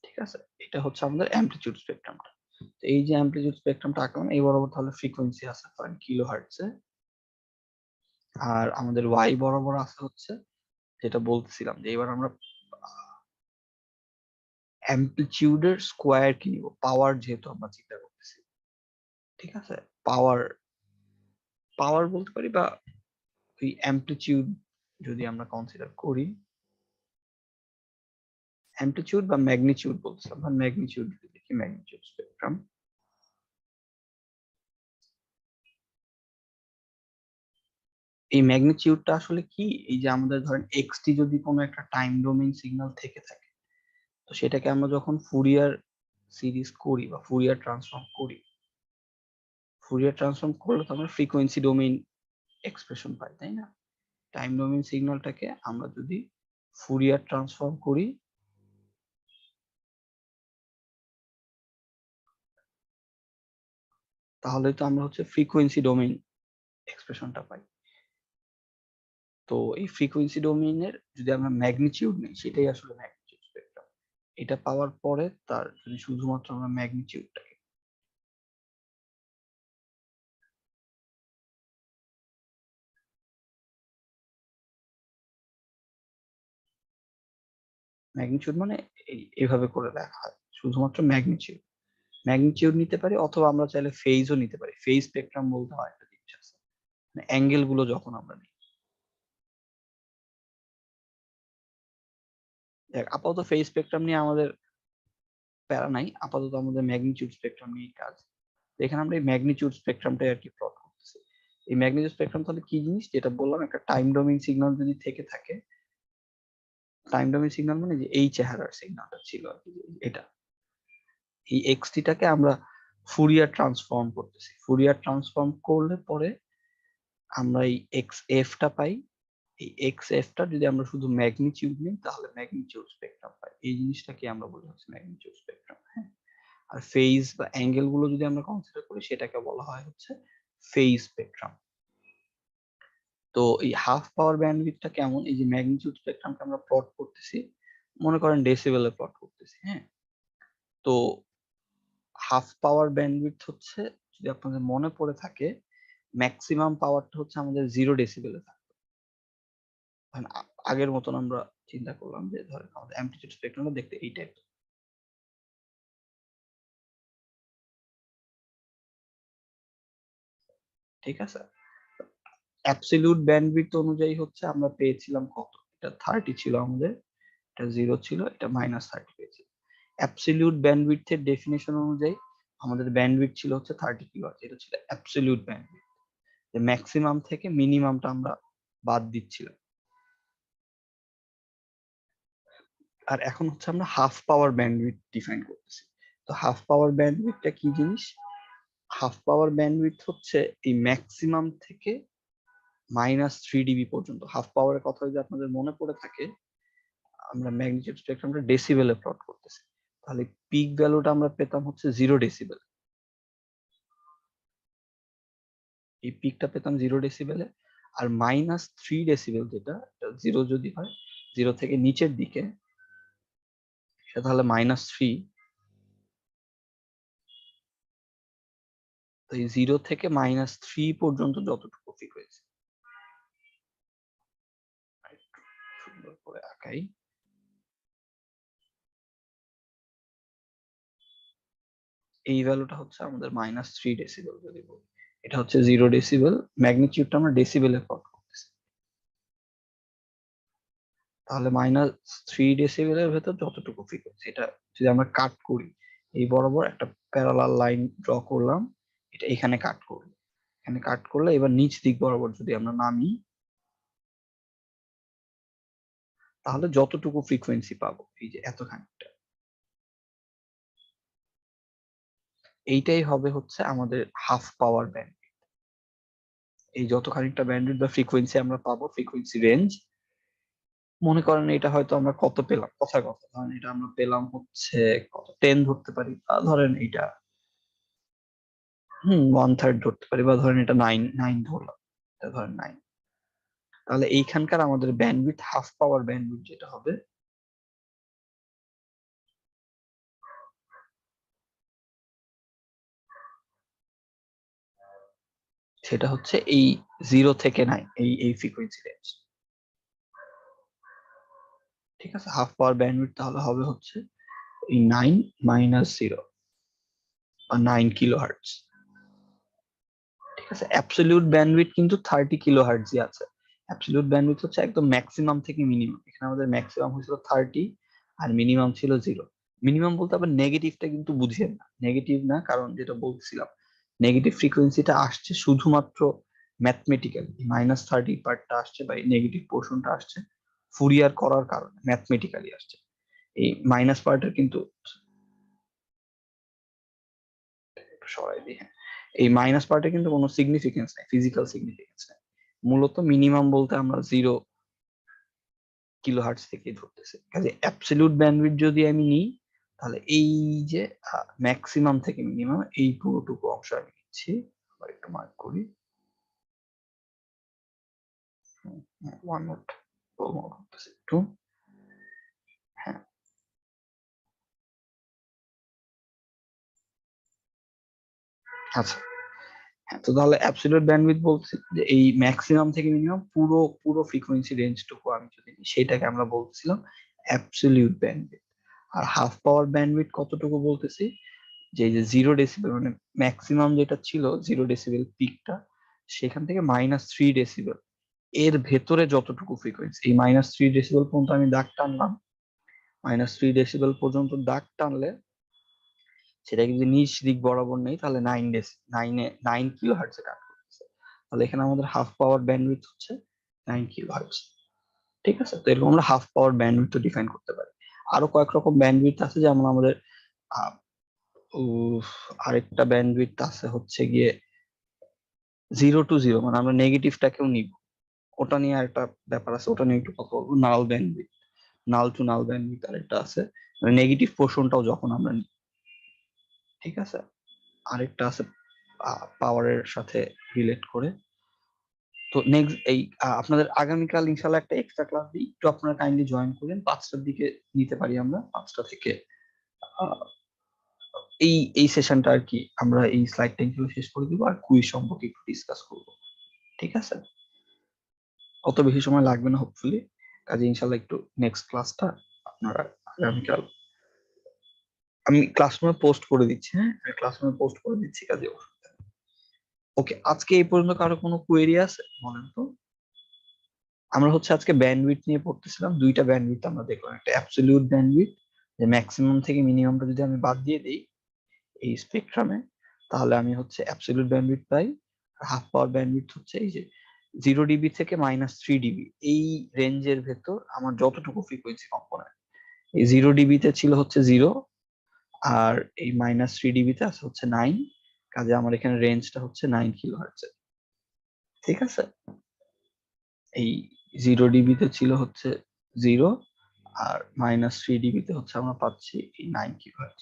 ঠিক আছে, এটা হচ্ছে আমাদের অ্যামপ্লিটিউড স্পেকট্রামটা। তো এই যে অ্যামপ্লিটিউড স্পেকট্রামটা আঁকলাম, এই বরাবর তাহলে ফ্রিকোয়েন্সি আছে ধরেন কিলো হার্টজে, আর আমাদের ওয়াই বরাবর আছে হচ্ছে, যেটা বলতেছিলাম যে এবার আমরা অ্যামপ্লিটিউডের স্কোয়ার কি নিব, পাওয়ার যেহেতু আমরা চিন্তা করতেছি। ঠিক আছে, পাওয়ার পাওয়ার বলতে পারি, বা ওই অ্যামপ্লিটিউড যদি আমরা কনসিডার করি, অ্যামপ্লিটিউড বা ম্যাগনিটিউড বলছিলাম, বা ম্যাগনিটিউড যদি দেখি, ম্যাগনিটিউড স্পেকট্রাম, এই ম্যাগনিটিউডটা আসলে কি, এই যে আমাদের ধরেন এক্সটি যদি কোনো একটা টাইম ডোমেইন সিগন্যাল থেকে থাকে, তো সেটাকে আমরা যখন ফুরিয়ার সিরিজ করি বা ফুরিয়ার ট্রান্সফর্ম করি, ফুরিয়ার ট্রান্সফর্ম করলে তো আমরা ফ্রিকোয়েন্সি ডোমেইন এক্সপ্রেশন পাই, তাই না? টাইম ডোমেইন সিগন্যালটাকে আমরা যদি ফুরিয়ার ট্রান্সফর্ম করি, তাহলে তো আমরা হচ্ছে ফ্রিকোয়েন্সি ডোমেইন এক্সপ্রেশনটা পাই। তো এই ফ্রিকোয়েন্সি ডোমেইনের যদি আমরা ম্যাগনিটিউড নিই, সেটাই আসলে ম্যাগনিটিউড স্পেকট্রাম। এটা পাওয়ার পরে তার যদি শুধুমাত্র আমরা ম্যাগনিটিউডটাকে ম্যাগনিটিউড মানে এইভাবে করে লেখা হয়, শুধুমাত্র ম্যাগনিটিউড। ম্যাগনিটিউড নিতে পারি, অথবা আমরা চাইলে ফেজও নিতে পারি। ফেজ স্পেকট্রাম বলতে হয় একটা জিনিস আছে, মানে অ্যাঙ্গেল গুলো যখন আমরা নিই। আপাতত ফেজ স্পেকট্রাম নিয়ে আমাদের প্যারা নাই, আপাতত আমাদের ম্যাগনিটিউড স্পেকট্রাম নিয়ে কাজ। এখানে আমরা এই ম্যাগনিটিউড স্পেকট্রামটাই আর কি প্লট করতেছি। এই ম্যাগনিটিউড স্পেকট্রাম তাহলে কি জিনিস, যেটা বললাম, একটা টাইম ডোমেইন সিগন্যাল যদি থেকে থাকে, টাইম ডোমেইন সিগন্যাল মানে যে এই চেহারার সিগন্যালটা ছিল আর কি, এটা এই এক্সটিটাকে আমরা ফুরিয়ার ট্রান্সফর্ম করতেছি। ফুরিয়ার ট্রান্সফর্ম করলে পরে আমরা এই এক্স এফটা পাই। এই এক্স এফটা যদি আমরা শুধু ম্যাগনিটিউড নিই, তাহলে ম্যাগনিটিউড স্পেকট্রাম পাই। এই জিনিসটাকে আমরা বলি হচ্ছে ম্যাগনিটিউড স্পেকট্রাম। হ্যাঁ, আর ফেজ বা অ্যাঙ্গেল গুলো যদি আমরা কনসিডার করি, সেটাকে বলা হয় হচ্ছে ফেজ স্পেকট্রাম। তো এই হাফ পাওয়ার ব্যান্ডউইথটা কেমন, এই যে ম্যাগনিটিউড স্পেকট্রামকে আমরা প্লট করতেছি, মনে করেন ডেসিবেলে প্লট করতেছি। হ্যাঁ, তো হাফ পাওয়ার ব্যান্ডউইথ হচ্ছে, যদি আপনাদের মনে পড়ে থাকে, ম্যাক্সিমাম পাওয়ারটা হচ্ছে আমাদের 0 ডেসিবেলে থাকে। আগের মতন আমরা চিন্তা করলাম যে ধরেন আমাদের অ্যামপ্লিটিউড স্পেকট্রামটা দেখতে এই টাইপ, ঠিক আছে। অ্যাবসলিউট ব্যান্ডউইথ অনুযায়ী হচ্ছে আমরা পেয়েছিলাম কত, এটা 30 ছিল আমাদের, এটা 0 ছিল, এটা -30 পেয়েছি। অ্যাবসলিউট ব্যান্ডউইথের ডেফিনিশন অনুযায়ী আমাদের ব্যান্ডউইথ ছিল হচ্ছে 30 কিলোহার্টজ, এটা ছিল অ্যাবসলিউট ব্যান্ডউইথ। যে ম্যাক্সিমাম থেকে মিনিমামটা আমরা বাদ দিচ্ছিলাম। আর এখন হচ্ছে আমরা হাফ পাওয়ার ব্যান্ডউইথ ডিফাইন করতেছি। তো হাফ পাওয়ার ব্যান্ডউইথটা কি জিনিস, হাফ পাওয়ার ব্যান্ডউইথ হচ্ছে এই ম্যাক্সিমাম থেকে -3 dB পর্যন্ত। হাফ পাওয়ারের কথা যদি আপনাদের মনে পড়ে থাকে, আমরা ম্যাগনিটিউড স্পেকট্রামটা ডেসিবেলে প্লট করতেছি, তাহলে পিক ভ্যালুটা আমরা পেতাম হচ্ছে 0 ডেসিবেল। এই পিকটা পেতাম 0 ডেসিবেলে। আর -3 ডেসিবেল যেটা, 0 যদি হয়, 0 থেকে নিচের দিকে, সেটা তাহলে -3। তো এই 0 থেকে -3 পর্যন্ত যতটুকু ফ্রিকোয়েন্সি, সুন্দর করে আঁকাই, এই ভ্যালুটা হচ্ছে আমাদের -3 ডেসিবেল যদি বলি। এটা হচ্ছে 0 ডেসিবেল, ম্যাগনিটিউডটা আমরা ডেসিবেলে প্লট করতেছি। তাহলে -3 ডেসিবেলের ভেতর যতটুকু ফ্রিকোয়েন্সি, এটা যদি আমরা কাট করি, এই বরাবর একটা প্যারালাল লাইন ড্র করলাম, এটা এখানে কাট করব, এখানে কাট করলে এবার নিচ দিক বরাবর যদি আমরা নামি, তাহলে যতটুকু ফ্রিকোয়েন্সি পাবো, এই যে এতখানিটা, এইটাই হবে হচ্ছে আমাদের হাফ পাওয়ার ব্যান্ড। এই যত খানিকটা ব্যান্ডউইথ বা ফ্রিকোয়েন্সি আমরা পাবো, ফ্রিকোয়েন্সি রেঞ্জ, মনে করেন এটা হয়তো আমরা কত পেলাম, কথার কথা ধরেন এটা আমরা পেলাম হচ্ছে কত 10 ধরতে পারি, বা ধরেন এটা 1/3 ধরতে পারি, বা ধরেন এটা 9 ধরলাম, এটা ধরেন 9। তাহলে এইখানকার আমাদের ব্যান্ডউইথ, হাফ পাওয়ার ব্যান্ডউইথ যেটা হবে, সেটা হচ্ছে এই 0 থেকে 9, এই ফ্রিকোয়েন্সি রেঞ্জ। ঠিক আছে, হাফ পাওয়ার ব্যান্ডউইথ তাহলে হবে হচ্ছে এই 9 - 0, বা 9 কিলোহার্টজ। ঠিক আছে, অ্যাবসলিউট ব্যান্ডউইথ কিন্তু 30 কিলোহার্টজই আছে। অ্যাবসলিউট ব্যান্ডউইথ হচ্ছে একদম ম্যাক্সিমাম থেকে মিনিমাম। এখানে আমাদের ম্যাক্সিমাম হয়েছিল 30 আর মিনিমাম ছিল 0। মিনিমাম বলতে আবার নেগেটিভটা কিন্তু বুঝিয়েন না, নেগেটিভ না, কারণ যেটা বলছিলাম, নেগেটিভ ফ্রিকোয়েন্সিটা আসছে শুধুমাত্র ম্যাথমেটিক্যালি, -30 পার্টটা আসছে বা নেগেটিভ পোর্শনটা আসছে ফুরিয়ার করার কারণে, ম্যাথমেটিক্যালি আসছে। এই মাইনাস পার্টের কিন্তু সরাই দিই, হ্যাঁ, এই মাইনাস পার্টে কিন্তু কোনো সিগনিফিকেন্স নাই, ফিজিক্যাল সিগনিফিকেন্স নাই। মূলত মিনিমাম বলতে আমরা 0 কিলোহার্টজ থেকে ধরতেছি। কাজে অ্যাবসলিউট ব্যান্ডউইথ যদি আমি নিই, তাহলে এই যে ম্যাক্সিমাম থেকে মিনিমাম, এই পুরোটুকু অংশ আমি নিচ্ছি। দিচ্ছি, আবার একটু মার্ক করি। 1 নোট করতেছি একটু। হ্যাঁ, আচ্ছা। হ্যাঁ, তো তাহলে অ্যাবসলিউট ব্যান্ডউইথ বলছি যে এই ম্যাক্সিমাম থেকে মিনিমাম পুরো পুরো ফ্রিকোয়েন্সি রেঞ্জটুকু আমি যদি নিই, সেটাকে আমরা বলছিলাম অ্যাবসলিউট ব্যান্ডউইথ। আর হাফ পাওয়ার ব্যান্ডউইথ কতটুকু বলতেছি, যে এই যে 0 ডেসিবেল মানে ম্যাক্সিমাম যেটা ছিল 0 ডেসিবেল পিকটা, সেখান থেকে -3 ডেসিবেল এর ভেতরে যতটুকু ফ্রিকোয়েন্সি, এই -3 ডেসিবেল পর্যন্ত আমি দাগ টানলাম, -3 ডেসিবেল পর্যন্ত দাগ টানলে সেটা যদি নিচ দিক বরাবর নেই তাহলে 9 কিলো হার্টজে কাট করতেছে। তাহলে এখানে আমাদের হাফ পাওয়ার ব্যান্ডউইথ হচ্ছে 9 কিলো হার্টজ। ঠিক আছে, তো এরকম আমরা হাফ পাওয়ার ব্যান্ডউইথ ডিফাইন করতে পারি। আরো কয়েক রকম ব্যান্ডউইথ আছে, যেমন আমাদের আরেকটা ব্যান্ডউইথ আছে হচ্ছে গিয়ে 0 টু 0, মানে আমরা নেগেটিভটাকেও নিব, ওটা নিয়ে আরেকটা ব্যাপার আছে, ওটা নিয়ে একটু কথা বলবো। Null bandwidth, null to null bandwidth আরেকটা আছে, মানে নেগেটিভ পোর্শনটাও যখন আমরা নিই। ঠিক আছে, আরেকটা আছে পাওয়ারের সাথে রিলেট করে। তো নেক্সট এই আপনাদের আগামীকাল ইনশাল্লাহ একটা এক্সট্রা ক্লাস দিই, একটু আপনারা কাইন্ডলি জয়েন করেন, 5টার দিকে নিতে পারি আমরা, 5টা থেকে এই সেশনটা আর কি আমরা এই স্লাইডটা ইনশাল্লাহ শেষ করে দিব, আর কুইজ সম্পর্কে একটু ডিসকাস করব। ঠিক আছে, অত বেশি সময় লাগবে না হোপফুলি। কাজে ইনশাল্লাহ একটু নেক্সট ক্লাসটা আপনারা আগামীকাল আমি ক্লাসরুমে পোস্ট করে দিচ্ছি। হ্যাঁ, আমি ক্লাসরুমে পোস্ট করে দিচ্ছি, কাজে ওকে। আজকে এই পর্যন্ত কারো কোনো কোয়েরি আছে বলেন তো? আমরা হচ্ছে আজকে ব্যান্ডউইথ নিয়ে পড়তেছিলাম, দুইটা ব্যান্ডউইথ আমরা দেখলাম, একটা অ্যাবসলিউট ব্যান্ডউইথ, যে ম্যাক্সিমাম থেকে মিনিমামটা যদি আমি বাদ দিয়ে দিই এই স্পেকট্রামে, তাহলে আমি হচ্ছে অ্যাবসলিউট ব্যান্ডউইথ পাই। হাফ পাওয়ার ব্যান্ডউইথ হচ্ছে এই যে 0 ডিবি থেকে -3 ডিবি, এই রেঞ্জের ভেতর আমার যতটুকু ফ্রিকোয়েন্সি কম্পোনেন্ট, এই 0 ডিবিতে ছিল হচ্ছে 0, আর এই -3 ডিবিতে আছে হচ্ছে 9, কাজে আমার এখানে রেঞ্জটা হচ্ছে 9 কিলো হার্টজ। ঠিক আছে, এই 0 ডিবিতে ছিল হচ্ছে 0, আর -3 ডিবিতে হচ্ছে আমরা পাচ্ছি এই 9 কিলোহার্টজ।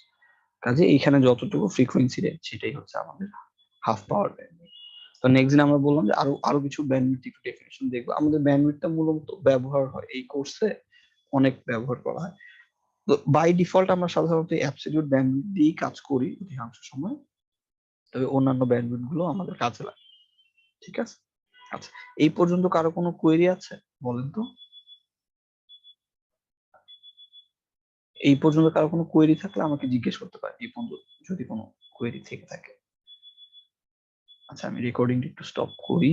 কাজে এইখানে যতটুকু ফ্রিকোয়েন্সি রেঞ্জ সেটাই হচ্ছে আমাদের হাফ পাওয়ার ব্যান্ডউইথ। তো নেক্সট দিন আমরা বললাম যে আরো আরো কিছু ব্যান্ডউইথ একটু ডেফিনেশন দেখবো। আমাদের ব্যান্ডউইথটা মূলত ব্যবহার হয় এই কোর্সে, অনেক ব্যবহার করা হয়। তো বাই ডিফল্ট আমরা সাধারণত অ্যাবসলিউট ব্যান্ডউইথ দিয়েই কাজ করি অধিকাংশ সময়, তবে অন্যান্য ব্যান্ডউইথ গুলো আমাদের কাজে লাগে। ঠিক আছে, আচ্ছা, এই পর্যন্ত কারো কোনো কোয়েরি আছে বলেন তো? এই পর্যন্ত কারো কোনো কোয়েরি থাকলে আমাকে জিজ্ঞেস করতে পারেন এই পর্যন্ত, যদি কোনো কোয়েরি থেকে থাকে। আচ্ছা, আমি রেকর্ডিংটা একটু স্টপ করি।